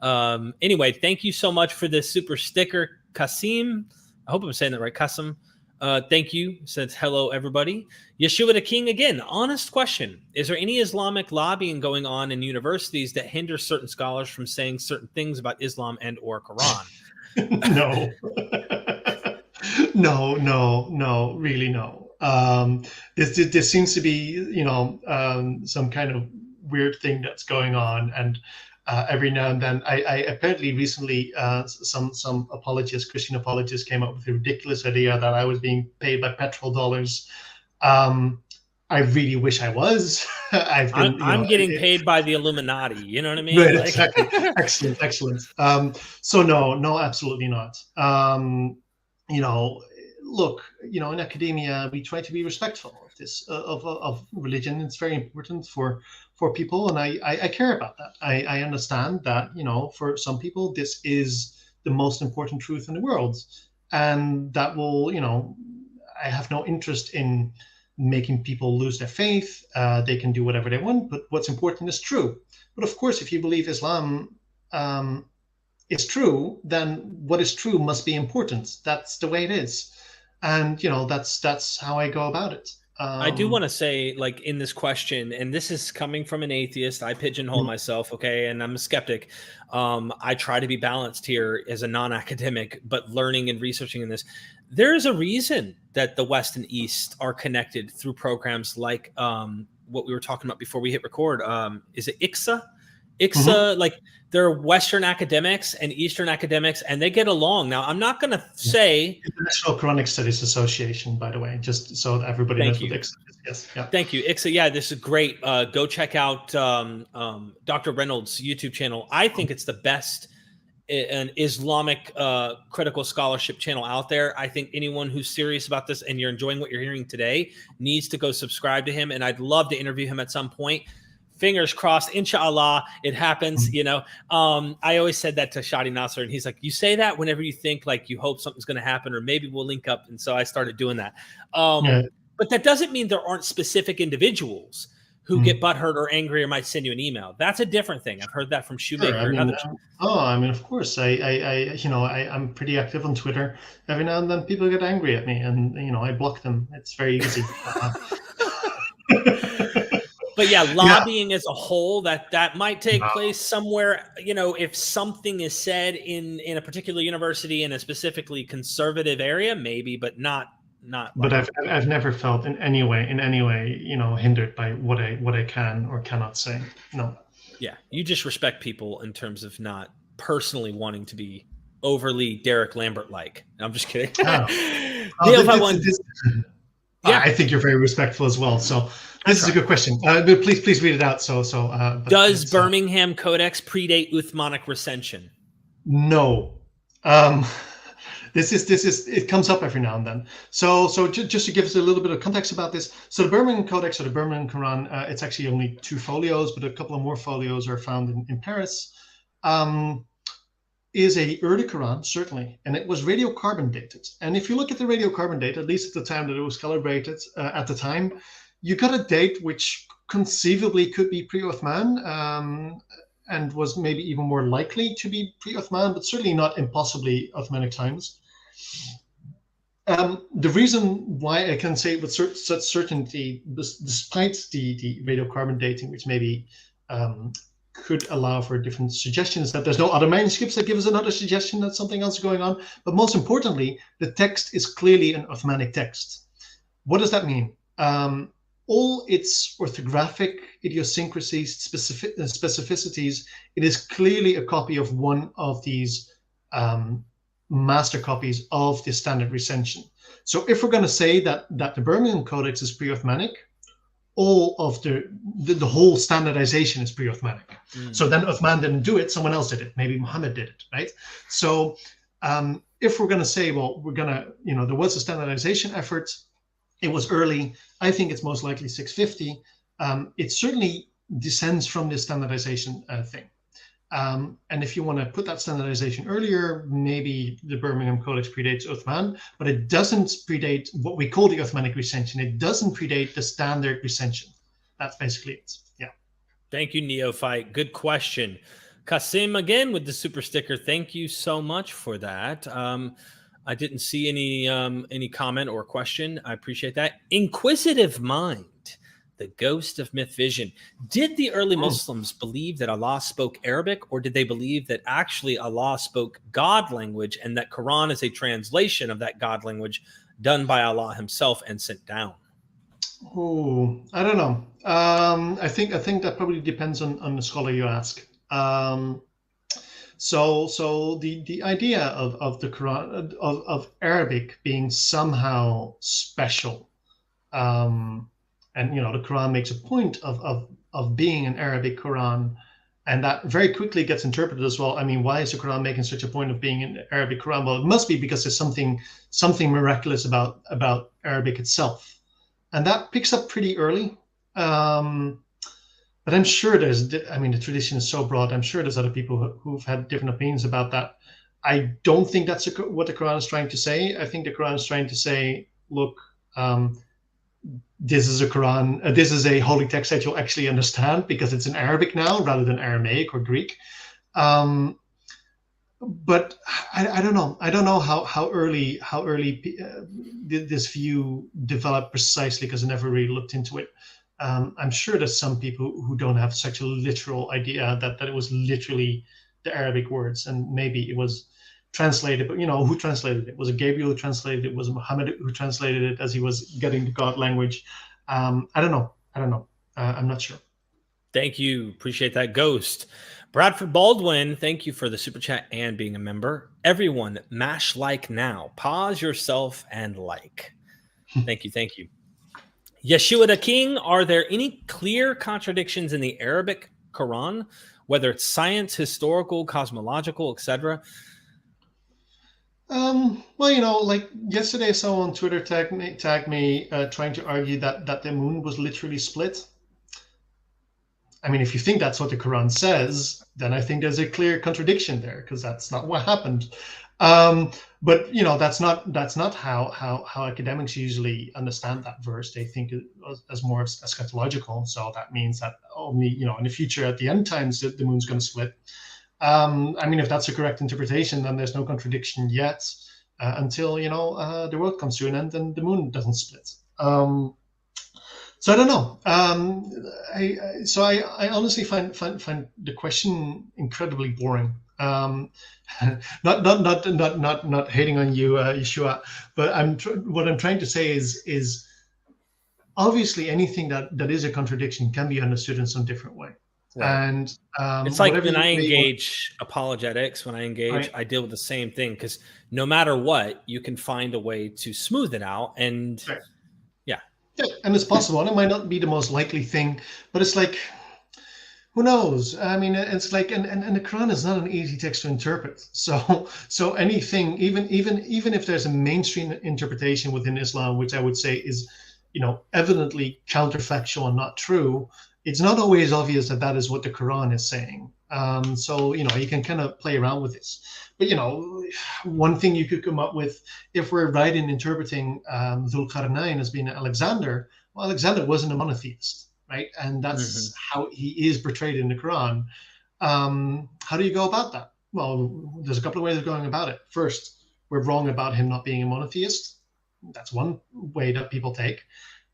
And anyway, thank you so much for this super sticker, Kasim. I hope I'm saying that right, Kasim. Thank you. Says hello, everybody. Yeshua the King again. Honest question: is there any Islamic lobbying going on in universities that hinders certain scholars from saying certain things about Islam and or Quran? No. No, really no. There seems to be, some kind of weird thing that's going on, and every now and then, I apparently recently some apologists, Christian apologists, came up with a ridiculous idea that I was being paid by petrol dollars. I really wish I was. I'm getting paid by the Illuminati. You know what I mean? Right, exactly. Excellent. So no, absolutely not. Look, in academia, we try to be respectful of this, of religion. It's very important for people, and I care about that. I understand that, for some people, this is the most important truth in the world, and that will, I have no interest in making people lose their faith. They can do whatever they want, but what's important is true. But of course, if you believe Islam is true, then what is true must be important. That's the way it is. And, that's how I go about it. I do want to say, like, in this question, and this is coming from an atheist, I pigeonhole myself, okay, and I'm a skeptic. I try to be balanced here as a non-academic, but learning and researching in this. There's a reason that the West and East are connected through programs like what we were talking about before we hit record. Is it ICSA? ICSA, like, they're Western academics and Eastern academics, and they get along. Now, I'm not going to say International Quranic Studies Association, by the way, just so that everybody knows what ICSA is. Yes, yeah. Thank you, ICSA. Yeah, this is great. Go check out Dr. Reynolds' YouTube channel. I think it's the best an Islamic critical scholarship channel out there. I think anyone who's serious about this and you're enjoying what you're hearing today needs to go subscribe to him. And I'd love to interview him at some point. Fingers crossed, inshallah, it happens. You know, I always said that to Shadi Nasser, and he's like, you say that whenever you think like you hope something's going to happen, or maybe we'll link up. And so I started doing that. But that doesn't mean there aren't specific individuals who get butthurt or angry or might send you an email. That's a different thing. I've heard that from Shoemaker and others. I mean, of course, I'm pretty active on Twitter. Every now and then people get angry at me, and, you know, I block them. It's very easy. But yeah, lobbying as a whole, that might take place somewhere. You know, if something is said in a particular university in a specifically conservative area, maybe, but not. But I've never felt in any way, you know, hindered by what I can or cannot say. No. Yeah, you just respect people in terms of not personally wanting to be overly Derek Lambert like. I'm just kidding. I think you're very respectful as well. So this is a good question. Please read it out. Does Birmingham Codex predate Uthmanic recension? No. This is it comes up every now and then. So just to give us a little bit of context about this. So the Birmingham Codex or the Birmingham Quran, it's actually only 2 folios, but a couple of more folios are found in Paris. Is a early Quran, certainly, and it was radiocarbon dated. And if you look at the radiocarbon date, at least at the time that it was calibrated, at the time, you got a date which conceivably could be pre-Uthman, and was maybe even more likely to be pre-Uthman, but certainly not impossibly Uthmanic times. The reason why I can say with such certainty, despite the radiocarbon dating, which maybe could allow for different suggestions, that there's no other manuscripts that give us another suggestion that something else is going on. But most importantly, the text is clearly an Uthmanic text. What does that mean? All its orthographic idiosyncrasies, specificities, it is clearly a copy of one of these master copies of the standard recension. So if we're going to say that the Birmingham Codex is pre-Uthmanic, all of the whole standardization is pre-Uthmanic. So then Uthman didn't do it, someone else did it. Maybe Muhammad did it, right? So if we're going to say, well, we're going to, you know, there was a standardization effort, it was early, I think it's most likely 650. It certainly descends from this standardization thing. And if you want to put that standardization earlier, maybe the Birmingham Codex predates Uthman, but it doesn't predate what we call the Uthmanic recension. It doesn't predate the standard recension. That's basically it. Yeah. Thank you, Neophyte. Good question. Kasim again with the super sticker. Thank you so much for that. I didn't see any comment or question. I appreciate that. Inquisitive Mind, the ghost of MythVision. Did the early Muslims believe that Allah spoke Arabic, or did they believe that actually Allah spoke God language and that Quran is a translation of that God language done by Allah himself and sent down? Oh, I don't know. I think that probably depends on the scholar you ask. So the idea of the Quran, of Arabic being somehow special, and you know, the Quran makes a point of being an Arabic Quran, and that very quickly gets interpreted as well. I mean, why is the Quran making such a point of being an Arabic Quran? Well, it must be because there's something miraculous about Arabic itself, and that picks up pretty early. But I'm sure the tradition is so broad. I'm sure there's other people who've had different opinions about that. I don't think that's what the Quran is trying to say. I think the Quran is trying to say, look, this is a Quran, this is a holy text that you'll actually understand because it's in Arabic now rather than Aramaic or Greek. But I don't know. I don't know how early this view developed precisely, because I never really looked into it. I'm sure there's some people who don't have such a literal idea that it was literally the Arabic words, and maybe it was translated, but you know, who translated it? Was it Gabriel who translated it? Was it Muhammad who translated it as he was getting the God language? I don't know. I'm not sure. Thank you. Appreciate that, Ghost. Bradford Baldwin, thank you for the super chat and being a member. Everyone, mash like now. Pause yourself and like. Thank you. Yeshua the King, are there any clear contradictions in the Arabic Quran whether it's science, historical, cosmological, etc.? Well, like yesterday, someone on Twitter tagged me trying to argue that the moon was literally split. I mean, if you think that's what the Quran says, then I think there's a clear contradiction there, because that's not what happened. But that's not how academics usually understand that verse. They think it as more eschatological. So that means that only in the future, at the end times, the moon's going to split. I mean, if that's the correct interpretation, then there's no contradiction yet until the world comes to an end and the moon doesn't split. So I don't know. I honestly find the question incredibly boring. Not hating on you, Yeshua, but what I'm trying to say is obviously anything that is a contradiction can be understood in some different way. Right. And it's like when I engage apologetics, when I engage, right, I deal with the same thing, because no matter what, you can find a way to smooth it out. And right. Yeah, and it's possible. And it might not be the most likely thing, but it's like, who knows? I mean, it's like, and the Quran is not an easy text to interpret. So anything, even if there's a mainstream interpretation within Islam, which I would say is, evidently counterfactual and not true, it's not always obvious that is what the Quran is saying. So, you can kind of play around with this. But, one thing you could come up with, if we're right in interpreting Dhul Qarnayn as being Alexander, well, Alexander wasn't a monotheist, right? And that's how he is portrayed in the Quran. How do you go about that? Well, there's a couple of ways of going about it. First, we're wrong about him not being a monotheist. That's one way that people take.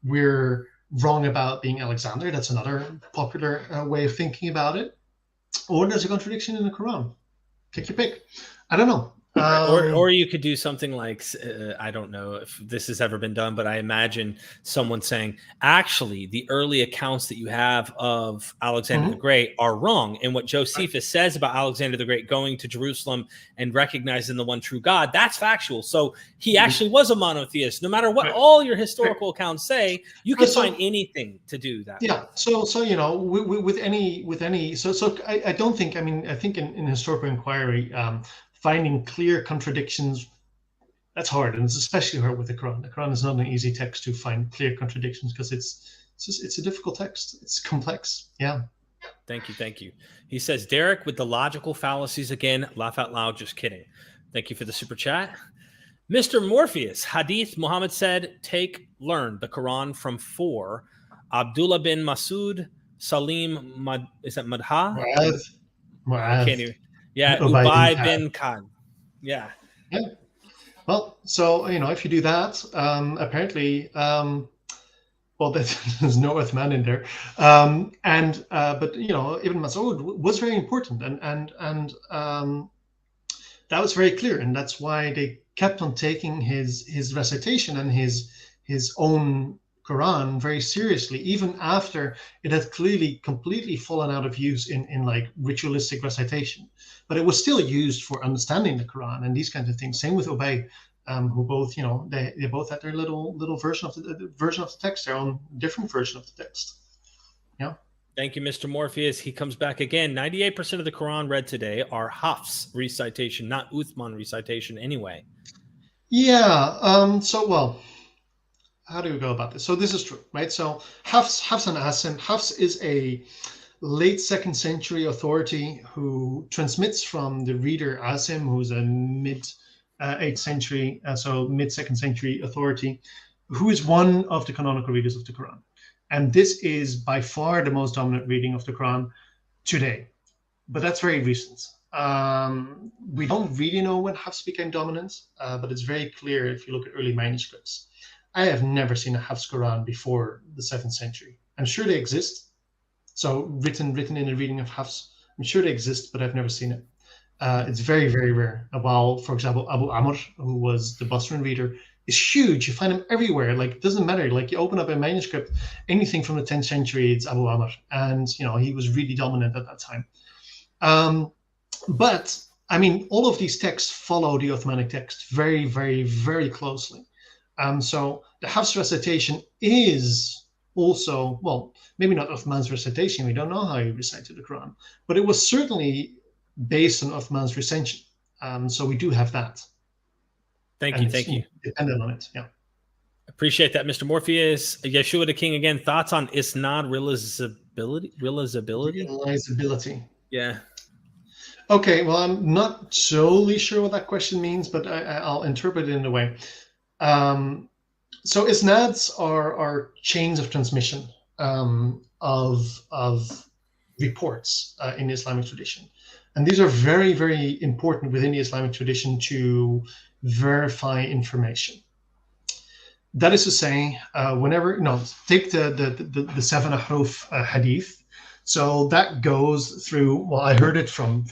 We're wrong about being Alexander. That's another popular way of thinking about it. Or there's a contradiction in the Quran. Take your pick. I don't know. Or you could do something like, I don't know if this has ever been done, but I imagine someone saying, actually, the early accounts that you have of Alexander the Great are wrong. And what Josephus says about Alexander the Great going to Jerusalem and recognizing the one true God, that's factual. So he actually was a monotheist. No matter what all your historical accounts say, you can find anything to do that. Yeah. So with any, I don't think, I think in historical inquiry, finding clear contradictions, that's hard, and it's especially hard with the Quran. The Quran is not an easy text to find clear contradictions, because it's a difficult text. It's complex. Yeah. Thank you. He says, Derek with the logical fallacies again. Laugh out loud. Just kidding. Thank you for the super chat. Mr. Morpheus, Hadith, Muhammad said, learn the Quran from 4. Abdullah bin Masud, Salim, is that Madha? I can't even. Yeah, Ubay bin Khan. Yeah. Well, so if you do that, apparently, well, there's no Uthman in there, but Ibn Mas'ud was very important, and that was very clear, and that's why they kept on taking his recitation and his own Quran very seriously, even after it had clearly completely fallen out of use in like ritualistic recitation. But it was still used for understanding the Quran and these kinds of things. Same with Ubay, who both, they both had their little version of the text, their own different version of the text. Yeah. Thank you, Mr. Morpheus. He comes back again. 98% of the Quran read today are Hafs recitation, not Uthman recitation anyway. Yeah. How do we go about this? So this is true, right? So Hafs and Asim. Hafs is a late 2nd century authority who transmits from the reader Asim, who's a mid 8th century, so mid 2nd century authority, who is one of the canonical readers of the Quran. And this is by far the most dominant reading of the Quran today. But that's very recent. We don't really know when Hafs became dominant, but it's very clear if you look at early manuscripts. I have never seen a Hafs Quran before the 7th century. I'm sure they exist. So written in the reading of Hafs, I'm sure they exist, but I've never seen it. It's very, very rare. While, for example, Abu Amr, who was the Basran reader, is huge. You find him everywhere. Like, it doesn't matter. Like, you open up a manuscript, anything from the 10th century, it's Abu Amr. And, he was really dominant at that time. But, all of these texts follow the Uthmanic text very, very, very closely. So the Hafs recitation is also, well, maybe not Uthman's recitation. We don't know how he recited the Quran, but it was certainly based on Uthman's recension. So we do have that. Thank And you. it's Thank you. dependent on it. Yeah. Appreciate that, Mr. Morpheus. Yeshua the King again. Thoughts on isnad realizability? Realizability. Yeah. Okay, well, I'm not totally sure what that question means, but I'll interpret it in a way. So isnads are chains of transmission of reports in the Islamic tradition. And these are very, very important within the Islamic tradition to verify information. That is to say, whenever, take the seven ahruf hadith. So that goes through, well, I heard it from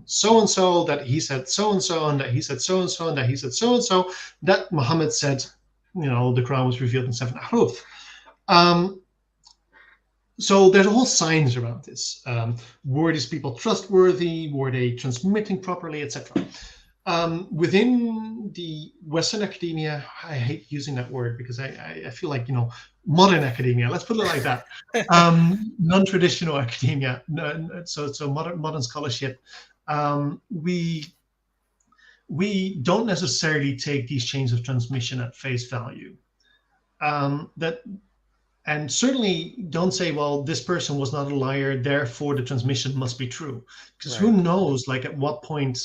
so-and-so, that he said so-and-so, and that he said so-and-so, and that he said so-and-so, that Muhammad said, the Quran was revealed in seven ahruf. So there's all signs around this. Were these people trustworthy? Were they transmitting properly, etc.? Within the Western academia, I hate using that word because I feel like, modern academia, let's put it like that. Non-traditional academia, so modern scholarship. We don't necessarily take these chains of transmission at face value. And certainly don't say, well, this person was not a liar, therefore the transmission must be true. Because who knows, like at what point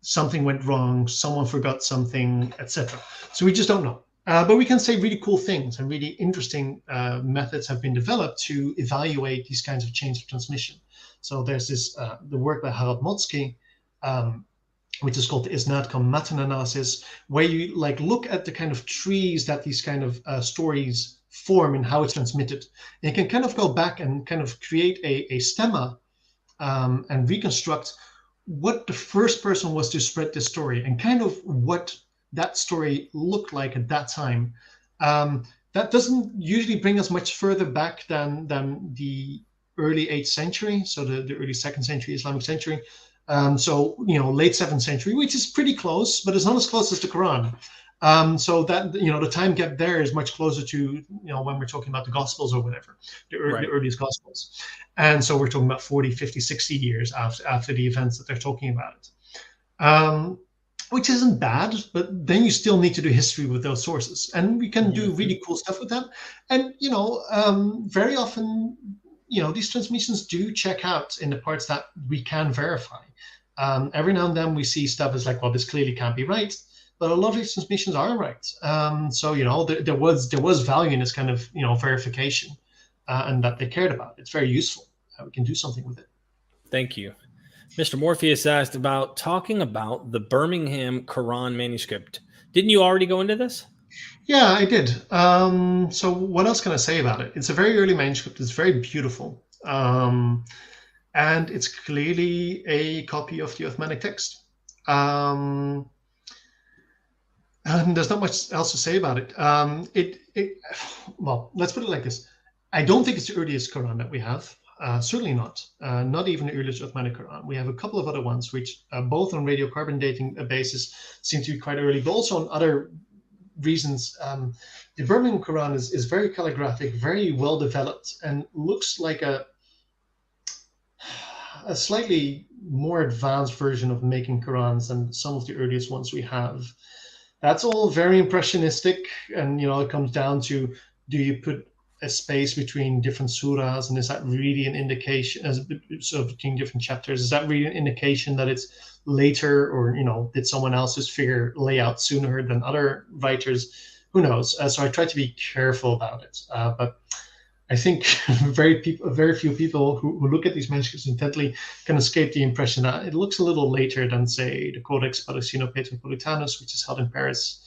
something went wrong, someone forgot something, etc. So we just don't know. But we can say really cool things, and really interesting methods have been developed to evaluate these kinds of chains of transmission. So there's this the work by Harald Motzki, which is called the Isnad Matan analysis, where you look at the kind of trees that these kind of stories form and how it's transmitted. And you can kind of go back and kind of create a stemma and reconstruct what the first person was to spread this story and kind of what that story looked like at that time. That doesn't usually bring us much further back than the early 8th century, so the early 2nd century Islamic century. So, late 7th century, which is pretty close, but it's not as close as the Quran. So that, the time gap there is much closer to, when we're talking about the Gospels or whatever, the earliest Gospels. And so we're talking about 40, 50, 60 years after the events that they're talking about it. Which isn't bad, but then you still need to do history with those sources. And we can do really cool stuff with that. And, very often, these transmissions do check out in the parts that we can verify. Every now and then we see stuff as like, well, this clearly can't be right. But a lot of these transmissions are right. So, there was value in this kind of, verification and that they cared about. It's very useful. We can do something with it. Thank you. Mr. Morpheus asked about talking about the Birmingham Quran manuscript. Didn't you already go into this? Yeah, I did. So what else can I say about it? It's a very early manuscript. It's very beautiful. And it's clearly a copy of the Uthmanic text. And there's not much else to say about it. Well, let's put it like this. I don't think it's the earliest Quran that we have. Certainly not. Not even the earliest Uthmanic Quran. We have a couple of other ones which, both on radiocarbon dating basis, seem to be quite early, but also on other reasons. The Birmingham Quran is very calligraphic, very well developed, and looks like a slightly more advanced version of making Qurans than some of the earliest ones we have. That's all very impressionistic, and it comes down to, do you put a space between different surahs, and is that really an indication, so between different chapters, is that really an indication that it's later, or did someone else's figure lay out sooner than other writers? Who knows? So I try to be careful about it, but I think very few people who look at these manuscripts intently can escape the impression that it looks a little later than, say, the Codex Palæstino-Petropolitanus, which is held in Paris,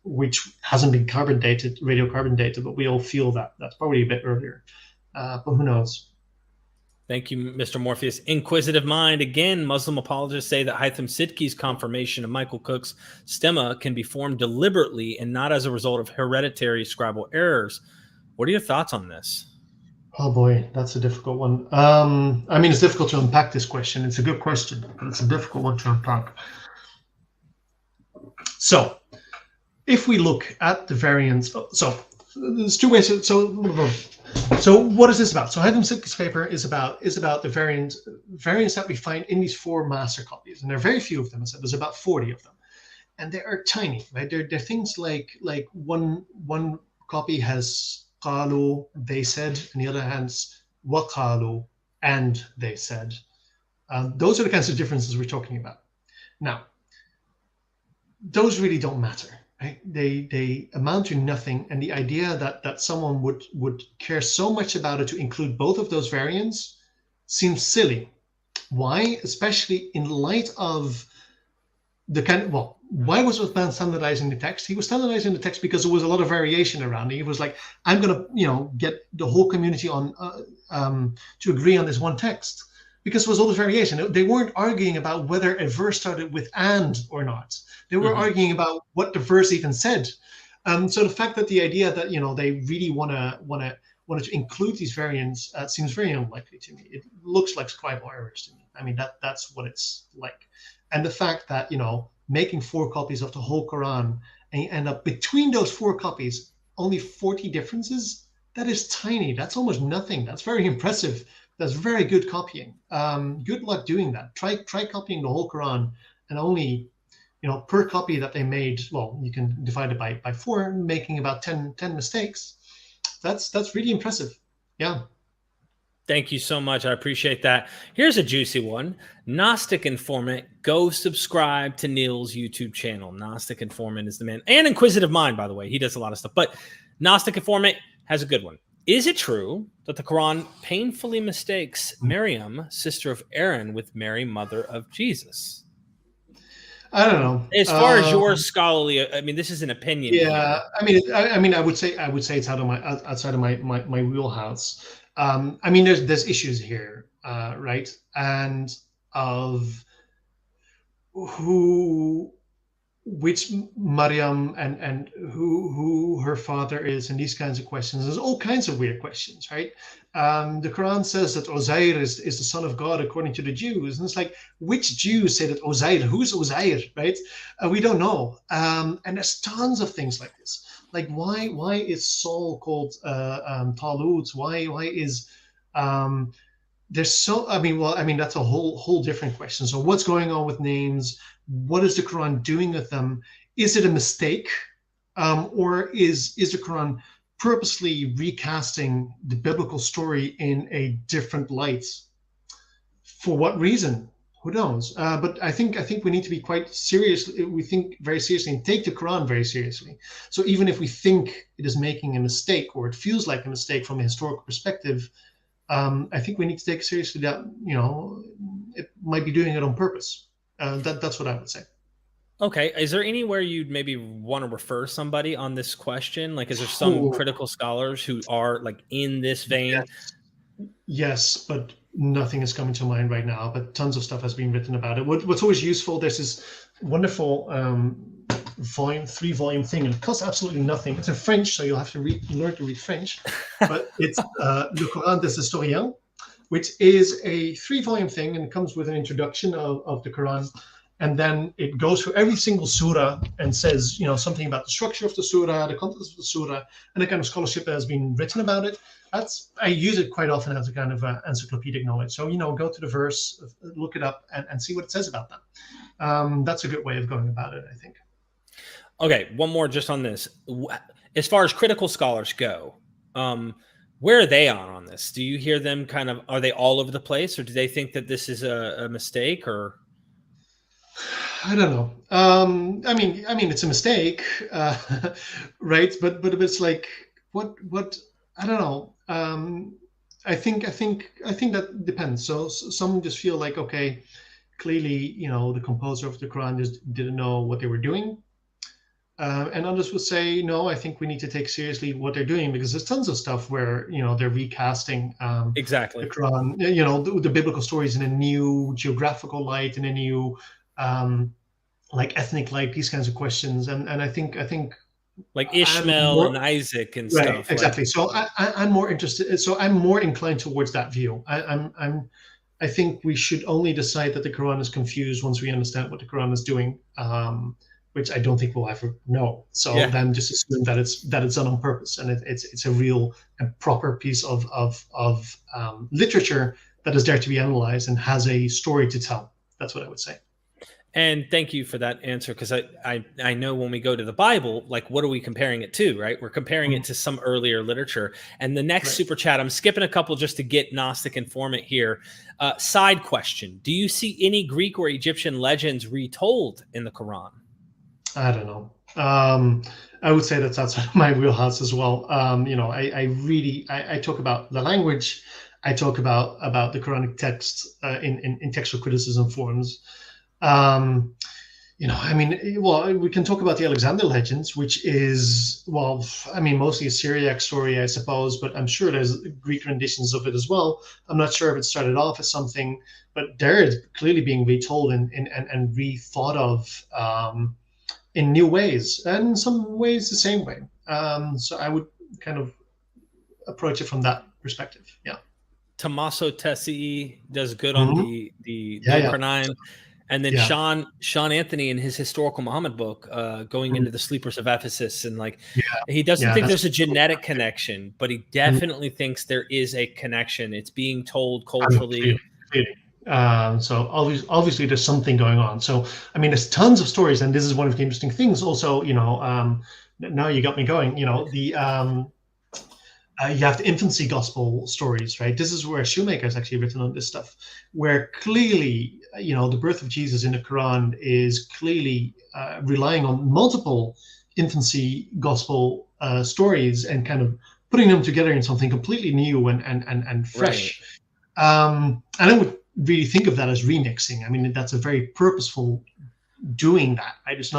which hasn't been radiocarbon dated, but we all feel that that's probably a bit earlier. But who knows? Thank you, Mr. Morpheus. Inquisitive mind. Again, Muslim apologists say that Haytham Sidki's confirmation of Michael Cook's stemma can be formed deliberately and not as a result of hereditary scribal errors. What are your thoughts on this? Oh boy, that's a difficult one. It's difficult to unpack this question. It's a good question, but it's a difficult one to unpack. So, if we look at the variants, so there's two ways. So what is this about? So Haydn Silk's paper is about the variants that we find in these 4 master copies, and there are very few of them. I said there's about 40 of them, and they are tiny, right? They're things like one copy has qalu, they said, and the other has waqalu, and they said. Those are the kinds of differences we're talking about. Now, those really don't matter. Right? They amount to nothing, and the idea that someone would care so much about it to include both of those variants seems silly. Why? Especially in light of the why was Uthman standardizing the text? He was standardizing the text because there was a lot of variation around it. He was like, I'm going to get the whole community on to agree on this one text, because there was all this variation. They weren't arguing about whether a verse started with "and" or not. They were arguing about what the verse even said. So the fact that the idea that they really wanted to include these variants seems very unlikely to me. It looks like scribal errors to me. I mean, that's what it's like. And the fact that making 4 copies of the whole Quran, and you end up between those 4 copies only 40 differences, that is tiny. That's almost nothing. That's very impressive. That's very good copying. Good luck doing that. Try copying the whole Quran, and only per copy that they made, well, you can divide it by 4, making about 10 mistakes. That's really impressive. Yeah. Thank you so much. I appreciate that. Here's a juicy one. Gnostic Informant, go subscribe to Neil's YouTube channel. Gnostic Informant is the man. And Inquisitive Mind, by the way. He does a lot of stuff. But Gnostic Informant has a good one. Is it true that the Quran painfully mistakes Miriam, sister of Aaron, with Mary, mother of Jesus? I don't know. As far as your scholarly, I mean, this is an opinion. Yeah, I mean, I would say it's outside of my wheelhouse. I mean, there's issues here, right? And of which Maryam and who her father is, and these kinds of questions. There's all kinds of weird questions, right? The Quran says that Uzair is the son of God according to the Jews, and it's like, which Jews say that Uzair? Who's Uzair, right? We don't know. And there's tons of things like this. Like why is Saul called Talut? Why is there's so I mean that's a whole different question. So what's going on with names? What is the Quran doing with them? Is it a mistake, or is the Quran purposely recasting the biblical story in a different light? For what reason? Who knows? But I think we need to be quite serious. We think very seriously and take the Quran very seriously. So even if we think it is making a mistake, or it feels like a mistake from a historical perspective, I think we need to take seriously that it might be doing it on purpose. That's what I would say. Okay. Is there anywhere you'd maybe want to refer somebody on this question? Like, is there some critical scholars who are like in this vein? Yes, but nothing is coming to mind right now. But tons of stuff has been written about it. What's always useful, there's this wonderful 3-volume thing, and it costs absolutely nothing. It's in French, so you'll have to learn to read French. But it's Le Coran des Historiens, which is a 3-volume thing, and it comes with an introduction of the Quran. And then it goes through every single surah and says, something about the structure of the surah, the contents of the surah, and the kind of scholarship that has been written about it. I use it quite often as a kind of encyclopedic knowledge. So, go to the verse, look it up, and see what it says about that. That's a good way of going about it, I think. Okay, one more just on this. As far as critical scholars go, where are they on this? Do you hear them are they all over the place, or do they think that this is a mistake, or? I don't know. I mean, it's a mistake, right? But it's like, what? I don't know. I think that depends. So some just feel like, okay, clearly, the composer of the Quran just didn't know what they were doing. And others would say, no, I think we need to take seriously what they're doing, because there's tons of stuff where, they're recasting exactly the Quran, the biblical stories in a new geographical light, in a new like ethnic light, these kinds of questions. And I think like Ishmael and Isaac and right, stuff. Exactly. So I'm more interested. So I'm more inclined towards that view. I think we should only decide that the Quran is confused once we understand what the Quran is doing. which I don't think we'll ever know. So then just assume that it's done on purpose, and it's a real and proper piece of literature that is there to be analyzed and has a story to tell. That's what I would say. And thank you for that answer, because I know when we go to the Bible, like, what are we comparing it to, right? We're comparing it to some earlier literature. And the next super chat, I'm skipping a couple just to get Gnostic informant here. Side question: do you see any Greek or Egyptian legends retold in the Quran? I don't know. I would say that's outside of my wheelhouse as well. I talk about the language. I talk about the Quranic text in textual criticism forums. We can talk about the Alexander legends, which is, mostly a Syriac story, I suppose, but I'm sure there's Greek renditions of it as well. I'm not sure if it started off as something, but there it's clearly being retold and rethought of in new ways, and in some ways the same way. So I would kind of approach it from that perspective. Yeah. Tommaso Tessi does good on the Qur'an. And then Sean Anthony in his historical Muhammad book, going into the sleepers of Ephesus, and he doesn't think there's a genetic connection, but he definitely thinks there is a connection. It's being told culturally. So obviously there's something going on. So there's tons of stories, and this is one of the interesting things. Also, now you got me going. You have the infancy gospel stories, right? This is where Shoemaker's actually written on this stuff, where clearly, the birth of Jesus in the Quran is clearly relying on multiple infancy gospel stories and kind of putting them together in something completely new and fresh. Right. And I would really think of that as remixing. That's a very purposeful doing that. Right? It's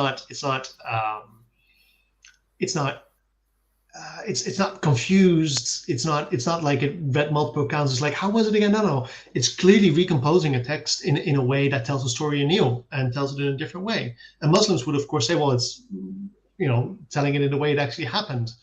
not confused. It's not like it read multiple accounts. It's like, how was it again? No. It's clearly recomposing a text in a way that tells the story anew and tells it in a different way. And Muslims would, of course, say, well, it's, telling it in the way it actually happened.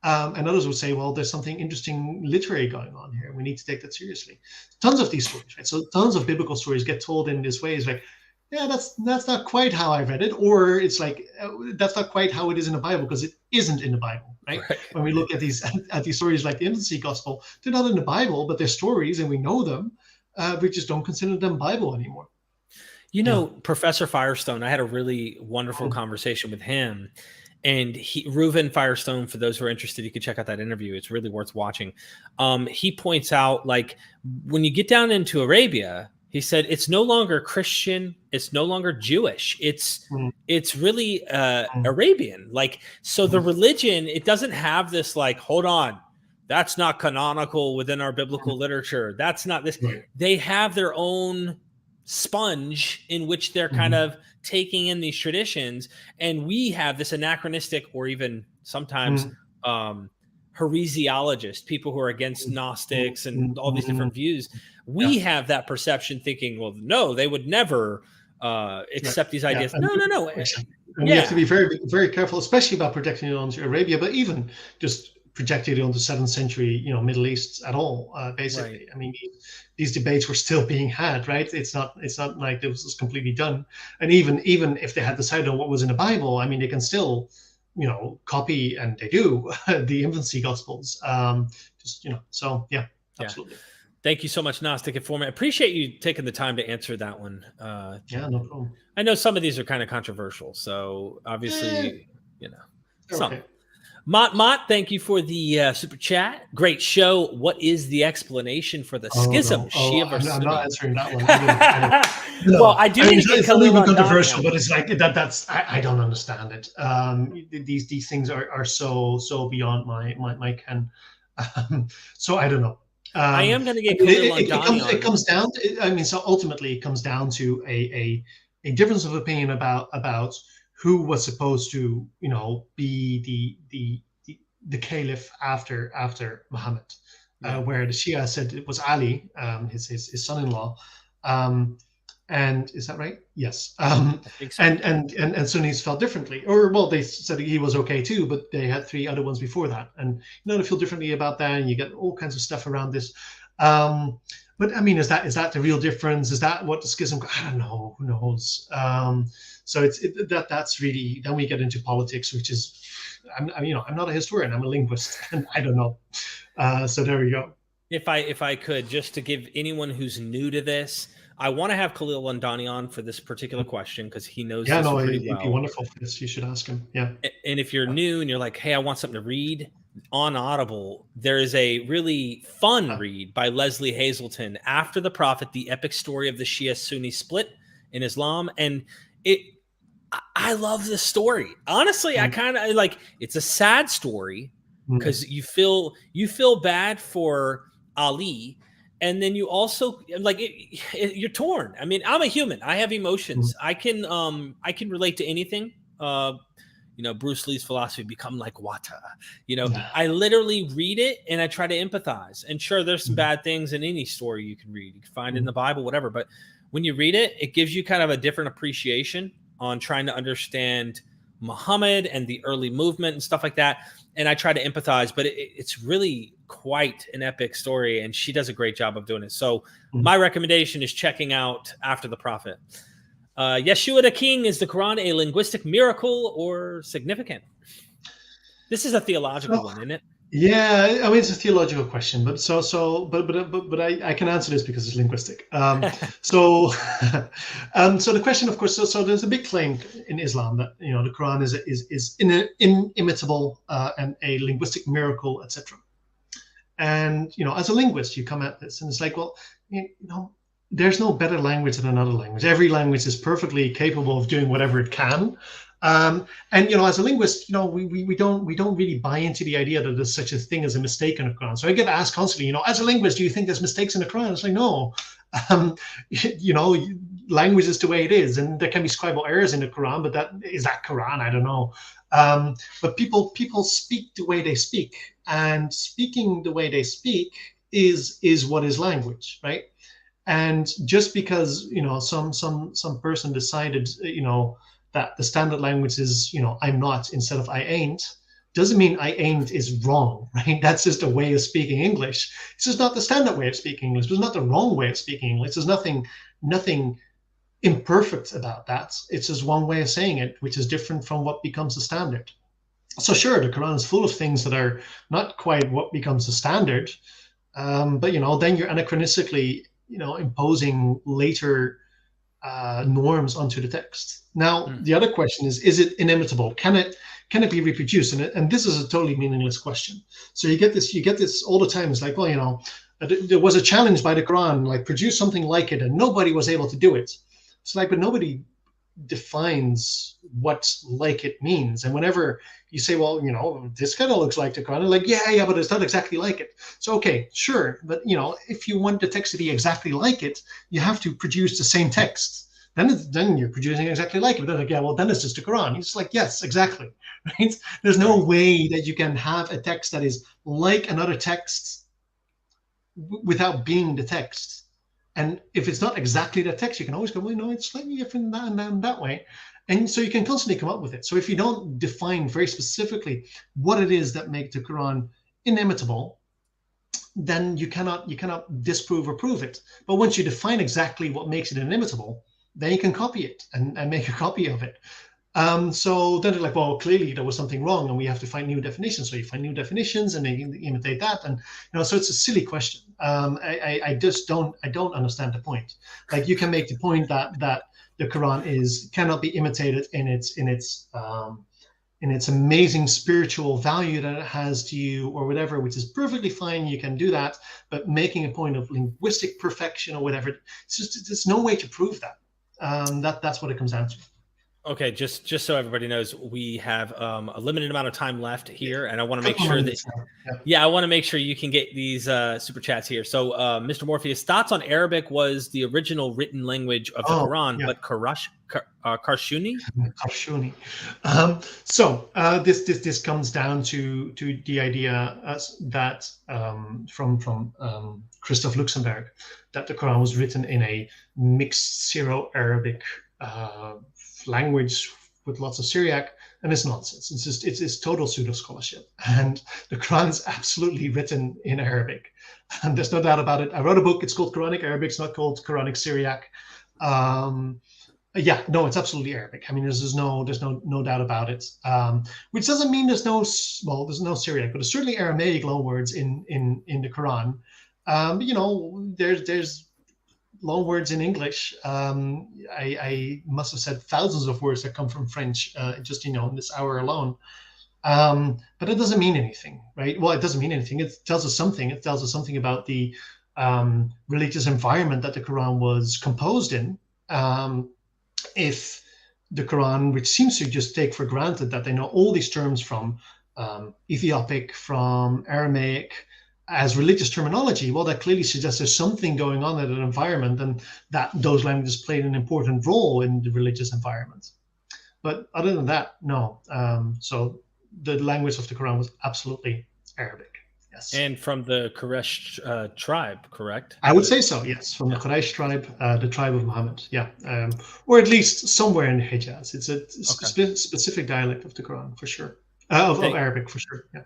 And others would say, well, there's something interesting literary going on here. We need to take that seriously. Tons of these stories, right? So tons of biblical stories get told in this way. It's like, yeah, that's not quite how I read it. Or it's like, that's not quite how it is in the Bible, because it isn't in the Bible. Right? When we look at these stories like the infancy gospel, they're not in the Bible, but they're stories and we know them. We just don't consider them Bible anymore. Professor Firestone, I had a really wonderful conversation with him, and Reuven Firestone, for those who are interested, you can check out that interview. It's really worth watching. He points out, when you get down into Arabia, he said it's no longer Christian, it's no longer Jewish. It's really Arabian. So the religion, it doesn't have this hold on, that's not canonical within our biblical literature. That's not this. They have their own sponge in which they're kind of taking in these traditions, and we have this anachronistic, or even sometimes heresiologists, people who are against Gnostics and all these different views. We have that perception, thinking, well, no, they would never accept these ideas. No. And we have to be very, very careful, especially about projecting it onto Arabia, but even just projecting it onto 7th century, Middle East at all. Basically, right. These debates were still being had, right? It's not like it was completely done. And even if they had decided on what was in the Bible, they can still, copy, and they do, the infancy gospels. So yeah, absolutely. Thank you so much, Gnostic Informant. Appreciate you taking the time to answer that one. No problem. I know some of these are kind of controversial, so obviously, some. Okay. Mott, thank you for the super chat. Great show. What is the explanation for the schism? I'm not answering that one. Well, I do need to get Khalil on controversial, but it's like that's I don't understand it. These things are so beyond my ken. So I don't know. I am going to get Khalil on Donnie. It comes down to, so ultimately it comes down to a difference of opinion about who was supposed to, be the caliph after Muhammad, where the Shia said it was Ali, his son-in-law, and is that right? Yes. I think so. And Sunnis felt differently, or they said he was okay too, but they had 3 other ones before that, and they feel differently about that, and you get all kinds of stuff around this. But is that the real difference? Is that what the schism? I don't know. Who knows? So that's really, then we get into politics, which is, I'm not a historian, I'm a linguist, and I don't know. So there we go. If I could, just to give anyone who's new to this, I want to have Khalil Landani on for this particular question because he knows Yeah, this no, pretty he'd be well. wonderful for this. You should ask him. Yeah. And if you're new and you're like, hey, I want something to read on Audible, there is a really fun read by Leslie Hazelton, After the Prophet, the epic story of the Shia-Sunni split in Islam. And I love this story. Honestly, I kind of like, it's a sad story because you feel bad for Ali, and then you also like you're torn. I mean, I'm a human. I have emotions. I can relate to anything. Bruce Lee's philosophy, become like water. I literally read it and I try to empathize. And sure, there's some bad things in any story you can read. You can find it in the Bible, whatever. But when you read it, it gives you kind of a different appreciation on trying to understand Muhammad and the early movement and stuff like that. And I try to empathize, but it's really quite an epic story, and she does a great job of doing it. So my recommendation is checking out After the Prophet. Yeshua the King, is the Quran a linguistic miracle or significant? This is a theological one, isn't it? Yeah, I mean, it's a theological question, but I can answer this because it's linguistic. So the question, of course, so there's a big claim in Islam that the Quran is inimitable and a linguistic miracle, etc. And as a linguist, you come at this and it's like, well, there's no better language than another language. Every language is perfectly capable of doing whatever it can. And as a linguist, we don't really buy into the idea that there's such a thing as a mistake in the Quran. So I get asked constantly, as a linguist, do you think there's mistakes in the Quran? It's like, no. Language is the way it is, and there can be scribal errors in the Quran, but is that Quran? I don't know. But people speak the way they speak, and speaking the way they speak is what is language, right? And just because some person decided that the standard language is I'm not instead of I ain't, doesn't mean I ain't is wrong, right? That's just a way of speaking English. It's just not the standard way of speaking English. It's not the wrong way of speaking English. There's nothing imperfect about that. It's just one way of saying it, which is different from what becomes the standard. So sure, the Quran is full of things that are not quite what becomes the standard, but then you're anachronistically imposing later norms onto the text. Now, the other question is it inimitable? Can it be reproduced? And this is a totally meaningless question. So you get this all the time. It's like, well, there was a challenge by the Quran, like produce something like it, and nobody was able to do it. It's like, but nobody defines what like it means. And whenever you say, well, this kind of looks like the Quran, like, yeah, but it's not exactly like it. So, okay, sure. But, if you want the text to be exactly like it, you have to produce the same text. Then you're producing exactly like it. But then, like, yeah, well, then it's just the Quran. It's like, yes, exactly. Right? There's no way that you can have a text that is like another text without being the text. And if it's not exactly the text, you can always go, well, no, it's slightly different than that way. And so you can constantly come up with it. So if you don't define very specifically what it is that makes the Quran inimitable, then you cannot disprove or prove it. But once you define exactly what makes it inimitable, then you can copy it and make a copy of it. So then they're like, well, clearly there was something wrong and we have to find new definitions. So you find new definitions and they imitate that. And, so it's a silly question. I just don't understand the point. Like, you can make the point that the Quran cannot be imitated in its amazing spiritual value that it has to you or whatever, which is perfectly fine. You can do that, but making a point of linguistic perfection or whatever, there's no way to prove that. That's what it comes down to. Okay, just so everybody knows, we have a limited amount of time left here, and I want to make sure that I want to make sure you can get these super chats here. So, Mr. Morpheus, thoughts on Arabic was the original written language of the Quran, but Karshuni? Karshuni. So this comes down to the idea that from Christoph Luxemburg, that the Quran was written in a mixed Syro-Arabic language with lots of Syriac, and it's nonsense. It's total pseudo scholarship, and the Quran is absolutely written in Arabic, and there's no doubt about it. I wrote a book. It's called Quranic Arabic. It's not called Quranic Syriac. Yeah, no, it's absolutely Arabic. I mean, there's no doubt about it. Which doesn't mean there's no Syriac, but there's certainly Aramaic loanwords in the Quran. There's loanwords in English. I must have said thousands of words that come from French just in this hour alone. But it doesn't mean anything, right? Well, it doesn't mean anything. It tells us something. It tells us something about the religious environment that the Quran was composed in. If the Quran, which seems to just take for granted that they know all these terms from Ethiopic, from Aramaic, as religious terminology, well, that clearly suggests there's something going on in an environment, and that those languages played an important role in the religious environment. But other than that, no. So the language of the Quran was absolutely Arabic. Yes. And from the Quraysh tribe, correct? I would say so, yes. From the Quraysh tribe, the tribe of Muhammad, yeah. Or at least somewhere in the Hijaz. It's a specific dialect of the Quran, for sure. Of Arabic, for sure, yeah.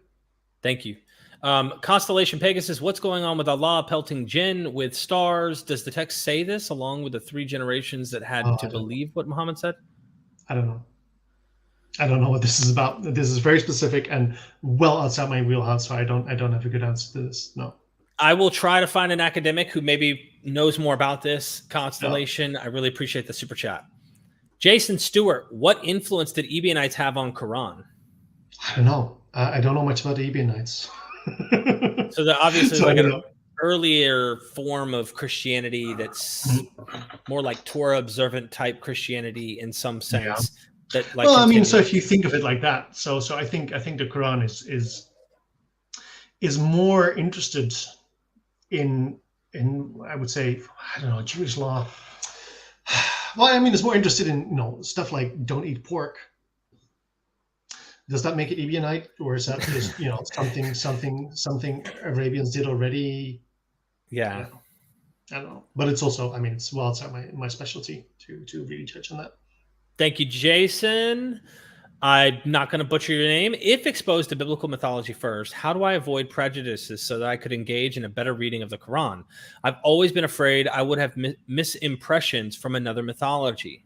Thank you. Constellation Pegasus, what's going on with Allah pelting jinn with stars? Does the text say this along with the 3 generations that had to believe what Muhammad said? I don't know. I don't know what this is about. This is very specific and well outside my wheelhouse, so I don't have a good answer to this. No. I will try to find an academic who maybe knows more about this constellation. I really appreciate the super chat. Jason Stewart, what influence did Ebionites have on Quran? I don't know. I don't know much about the Ebionites. So they're obviously an earlier form of Christianity that's more like Torah observant type Christianity in some sense. Yeah. That, well, I mean, so if you think of it like that, so I think the Quran is more interested in I would say, I don't know, Jewish law. Well, I mean, it's more interested in stuff like don't eat pork. Does that make it Ebionite, or is that just something Arabians did already? Yeah. I don't know, but it's also, I mean, it's well outside my specialty to really judge on that. Thank you, Jason. I'm not going to butcher your name. If exposed to biblical mythology first, how do I avoid prejudices so that I could engage in a better reading of the Quran? I've always been afraid I would have misimpressions from another mythology.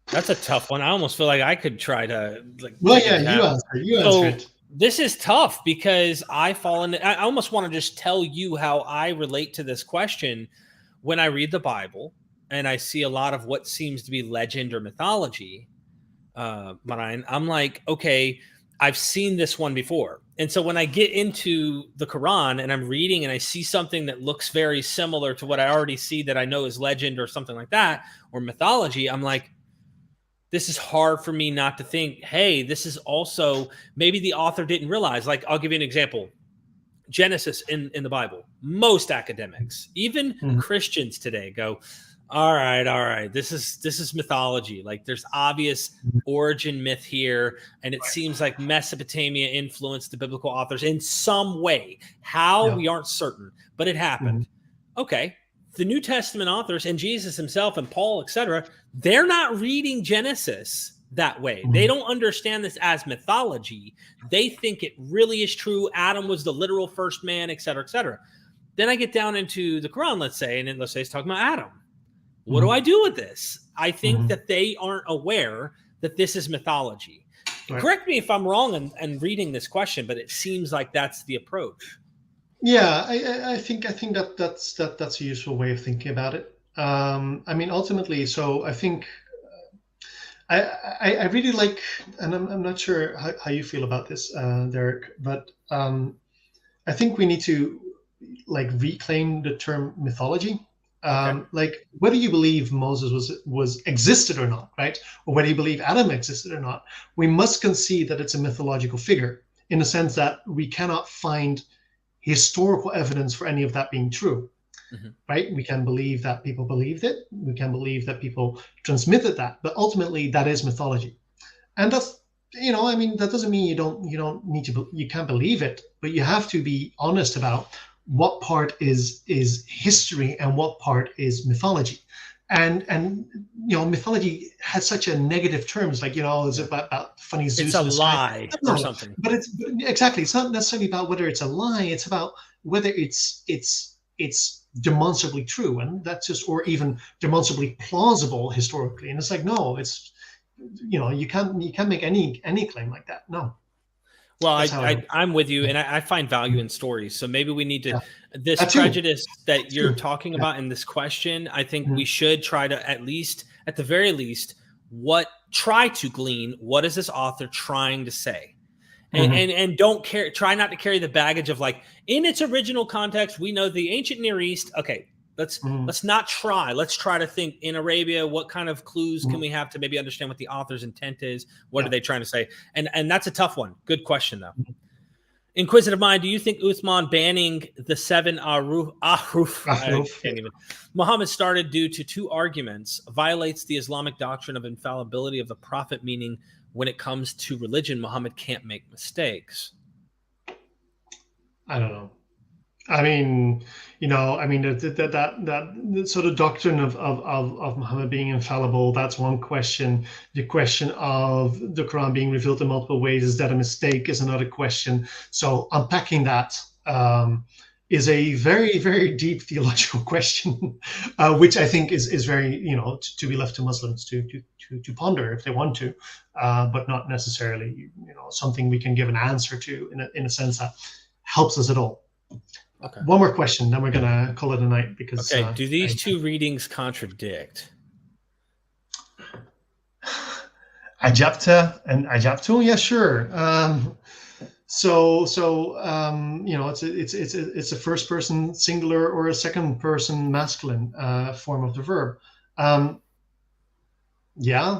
That's a tough one. I almost feel like I could try to. Well, yeah, you answer it. This is tough because I almost want to just tell you how I relate to this question when I read the Bible. And I see a lot of what seems to be legend or mythology, Marijn, I'm like, okay, I've seen this one before. And so when I get into the Quran and I'm reading and I see something that looks very similar to what I already see that I know is legend or something like that, or mythology, I'm like, this is hard for me not to think, hey, this is also, maybe the author didn't realize. Like, I'll give you an example. Genesis in the Bible. Most academics, even Christians today, go, all right. This is mythology. Like, there's obvious origin myth here, and it seems like Mesopotamia influenced the biblical authors in some way. How, we aren't certain, but it happened. Okay, the New Testament authors and Jesus himself and Paul, etc., they're not reading Genesis that way. They don't understand this as mythology. They think it really is true. Adam was the literal first man, etc., etc. Then I get down into the Quran, let's say, and then let's say it's talking about Adam. What do I do with this? I think that they aren't aware that this is mythology. Right. Correct me if I'm wrong in reading this question, but it seems like that's the approach. Yeah, I think that's a useful way of thinking about it. I mean, ultimately, so I think I really like, and I'm not sure how you feel about this, Derek, but I think we need to reclaim the term mythology. Like, whether you believe Moses was existed or not, right? Or whether you believe Adam existed or not, we must concede that it's a mythological figure in the sense that we cannot find historical evidence for any of that being true, right? We can believe that people believed it. We can believe that people transmitted that, but ultimately that is mythology. And that's, I mean, that doesn't mean you don't need to, you can't believe it, but you have to be honest about what part is history and what part is mythology. And mythology has such a negative terms, like, it's about funny Zeus. It's a lie or something. But exactly, it's not necessarily about whether it's a lie. It's about whether it's demonstrably true, and that's just, or even demonstrably plausible historically. And it's like, no, it's, you can't make any claim like that. No. Well, I'm with you, and I find value in stories. So maybe we need to, this That too. prejudice that you're talking about in this question, I think we should try to, at the very least, try to glean, what is this author trying to say? And try not to carry the baggage of like, in its original context, we know the ancient Near East. Okay, let's not try. Let's try to think in Arabia, what kind of clues can we have to maybe understand what the author's intent is? What are they trying to say? And that's a tough one. Good question, though. Inquisitive Mind, do you think Uthman banning the 7 Muhammad started due to 2 arguments violates the Islamic doctrine of infallibility of the Prophet, meaning when it comes to religion, Muhammad can't make mistakes? I don't know. I mean, that sort of doctrine of Muhammad being infallible, that's one question. The question of the Quran being revealed in multiple ways, is that a mistake, is another question. So unpacking that is a very, very deep theological question, which I think is very, to be left to Muslims to ponder if they want to, but not necessarily, something we can give an answer to in a sense that helps us at all. Okay. One more question, then we're going to call it a night. Because do these 2 readings contradict? Ajapta and Ajaptu? Yeah, sure. It's a first person singular or a second person masculine form of the verb. And you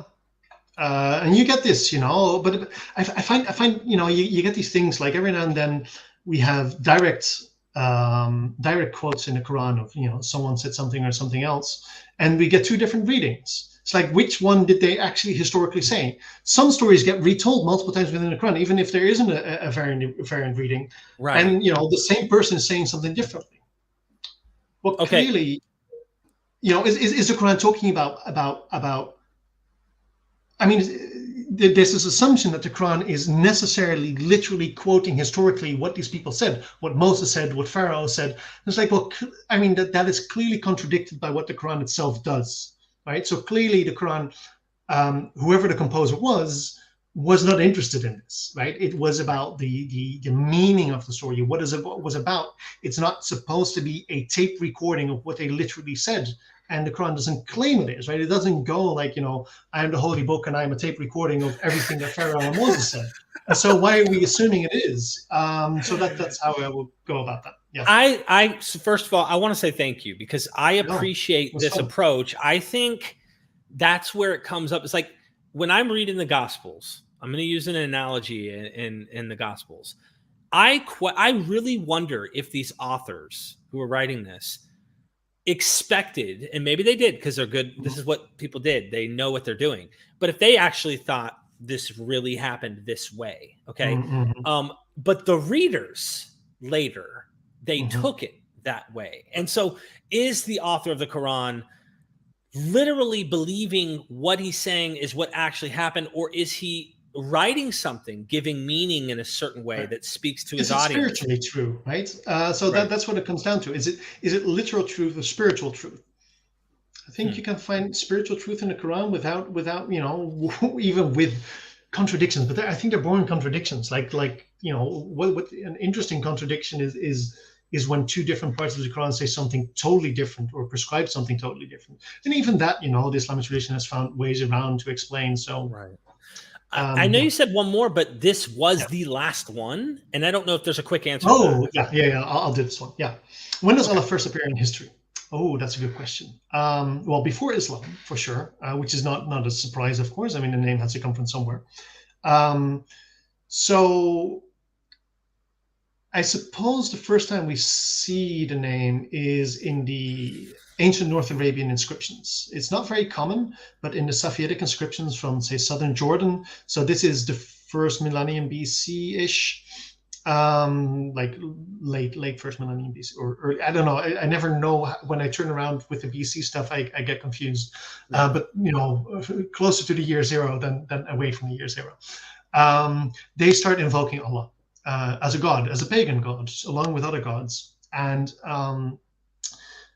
get this, but I find you get these things like every now and then we have direct quotes in the Quran of, someone said something or something else, and we get 2 different readings. It's like, which one did they actually historically say? Some stories get retold multiple times within the Quran, even if there isn't a variant reading. Right. And, the same person is saying something differently. Well, clearly, is the Quran talking about, I mean, there's this assumption that the Quran is necessarily literally quoting historically what these people said, what Moses said, what Pharaoh said. It's like, well, I mean, that is clearly contradicted by what the Quran itself does, right? So clearly the Quran, whoever the composer was not interested in this, right? It was about the meaning of the story, what it was about. It's not supposed to be a tape recording of what they literally said. And the Quran doesn't claim it is, right? It doesn't go like, I am the holy book and I am a tape recording of everything that Pharaoh and Moses said. And so why are we assuming it is? So that's how I will go about that. Yeah. So first of all, I want to say thank you, because I appreciate this approach. I think that's where it comes up. It's like when I'm reading the Gospels, I'm going to use an analogy in the Gospels. I really wonder if these authors who are writing this expected, and maybe they did because they're good. This is what people did. They know what they're doing. But if they actually thought this really happened this way, okay. But the readers later, they took it that way. And so is the author of the Quran literally believing what he's saying is what actually happened, or is he writing something, giving meaning in a certain way that speaks to his audience? Spiritually true, right? That's what it comes down to. Is it literal truth or spiritual truth? I think you can find spiritual truth in the Quran without even with contradictions. But I think they're born contradictions. Like what an interesting contradiction is when 2 different parts of the Quran say something totally different or prescribe something totally different. And even that, the Islamic tradition has found ways around to explain. So right. I know you said one more, but this was the last one, and I don't know if there's a quick answer. Oh, yeah. I'll do this one. Yeah. When does Allah first appear in history? Oh, that's a good question. Well, before Islam, for sure, which is not a surprise, of course. I mean, the name has to come from somewhere. So I suppose the first time we see the name is in the ancient North Arabian inscriptions. It's not very common, but in the Safavidic inscriptions from, say, southern Jordan. So this is the first millennium BC-ish, like late first millennium BC, or I don't know. I never know when I turn around with the BC stuff. I get confused. But closer to the year 0 than away from the year 0. They start invoking Allah as a god, as a pagan god, along with other gods, and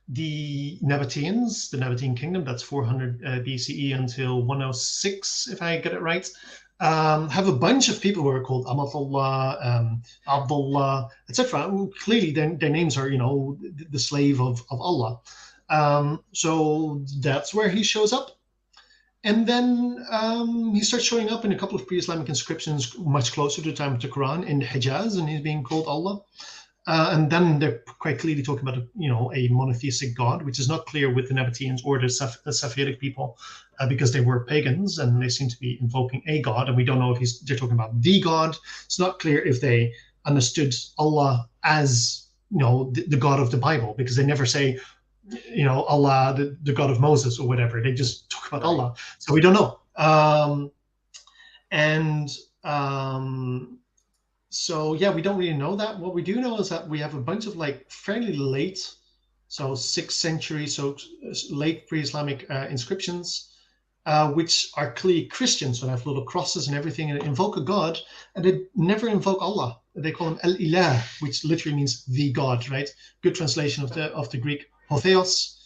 the Nabateans, the Nabatean kingdom, that's 400 BCE until 106, if I get it right, have a bunch of people who are called Amatullah, Abdullah, etc. Clearly, their names are, the slave of Allah. So that's where he shows up. And then he starts showing up in a couple of pre-Islamic inscriptions much closer to the time of the Quran in Hijaz, and he's being called Allah. And then they're quite clearly talking about, a monotheistic God, which is not clear with the Nabateans or the Safavidic people, because they were pagans and they seem to be invoking a God, and we don't know if they're talking about the God. It's not clear if they understood Allah as, the God of the Bible, because they never say, Allah, the God of Moses or whatever. They just talk about Allah. So we don't know. So yeah, we don't really know that. What we do know is that we have a bunch of fairly late, so 6th century, so late pre-Islamic inscriptions, which are clearly Christian. So they have little crosses and everything, and invoke a God, and they never invoke Allah. They call him El-Ilah, which literally means the God, right? Good translation of the Greek Hotheos.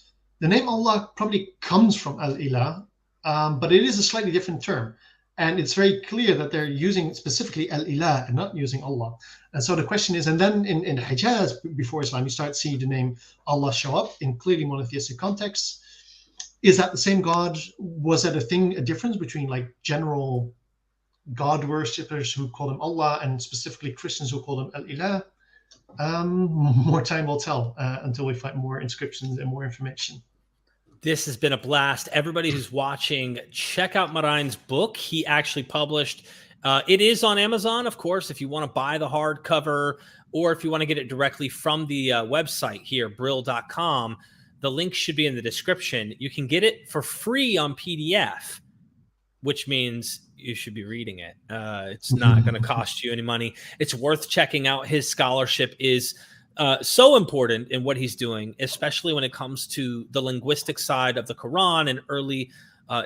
The name Allah probably comes from El-Ilah, but it is a slightly different term. And it's very clear that they're using specifically El-Ilah and not using Allah. And so the question is, and then in the Hijaz, before Islam, you start seeing the name Allah show up in clearly monotheistic contexts. Is that the same God? Was that a difference between general God worshippers who call him Allah and specifically Christians who call him El-Ilah? More time will tell until we find more inscriptions and more information. This has been a blast. Everybody who's watching, check out Marijn's book. He actually published, it is on Amazon, of course, if you want to buy the hardcover, or if you want to get it directly from the website here, brill.com. The link should be in the description. You can get it for free on PDF, which means you should be reading it. It's not going to cost you any money. It's worth checking out. His scholarship is so important in what he's doing, especially when it comes to the linguistic side of the Quran and early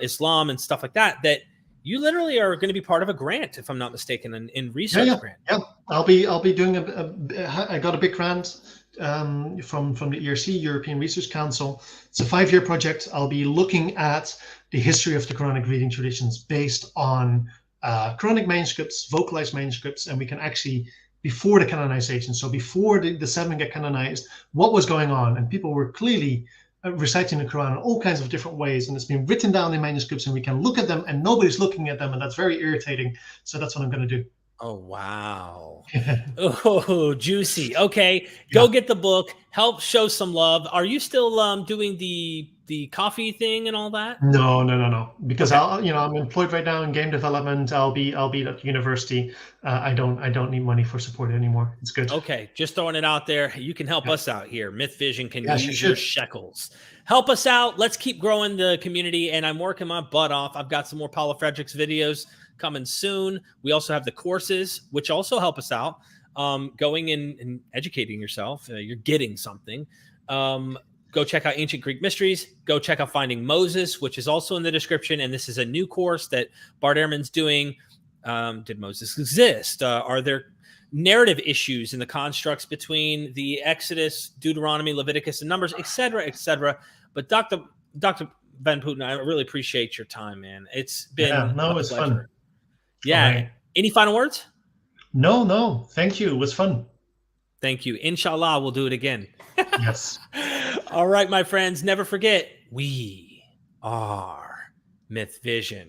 Islam and stuff like that, that you literally are going to be part of a grant, if I'm not mistaken, in research grant. Yeah, I'll be doing I got a big grant from the ERC, European Research Council. It's a 5-year project. I'll be looking at the history of the Quranic reading traditions based on Quranic manuscripts, vocalized manuscripts, and we can actually, before the canonization, so before the 7 get canonized, what was going on. And people were clearly reciting the Quran in all kinds of different ways, and it's been written down in manuscripts, and we can look at them and nobody's looking at them, and that's very irritating. So that's what I'm going to do. Oh, wow. Oh, juicy. Okay, go get the book. Help show some love. Are you still doing the coffee thing and all that? No. Because I'm employed right now in game development. I'll be at university. I don't need money for support anymore. It's good. Okay, just throwing it out there. You can help us out here. MythVision can use your shekels. Help us out. Let's keep growing the community. And I'm working my butt off. I've got some more Paulo Fredericks videos coming soon. We also have the courses, which also help us out. Going and educating yourself. You're getting something. Go check out Ancient Greek Mysteries. Go check out Finding Moses, which is also in the description. And this is a new course that Bart Ehrman's doing. Did Moses exist? Are there narrative issues in the constructs between the Exodus, Deuteronomy, Leviticus, and Numbers, et cetera, et cetera? But Dr. Van Putten, I really appreciate your time, man. It's been it's fun. Yeah. Right. Any final words? No. Thank you. It was fun. Thank you. Inshallah, we'll do it again. Yes. All right, my friends, never forget, we are MythVision.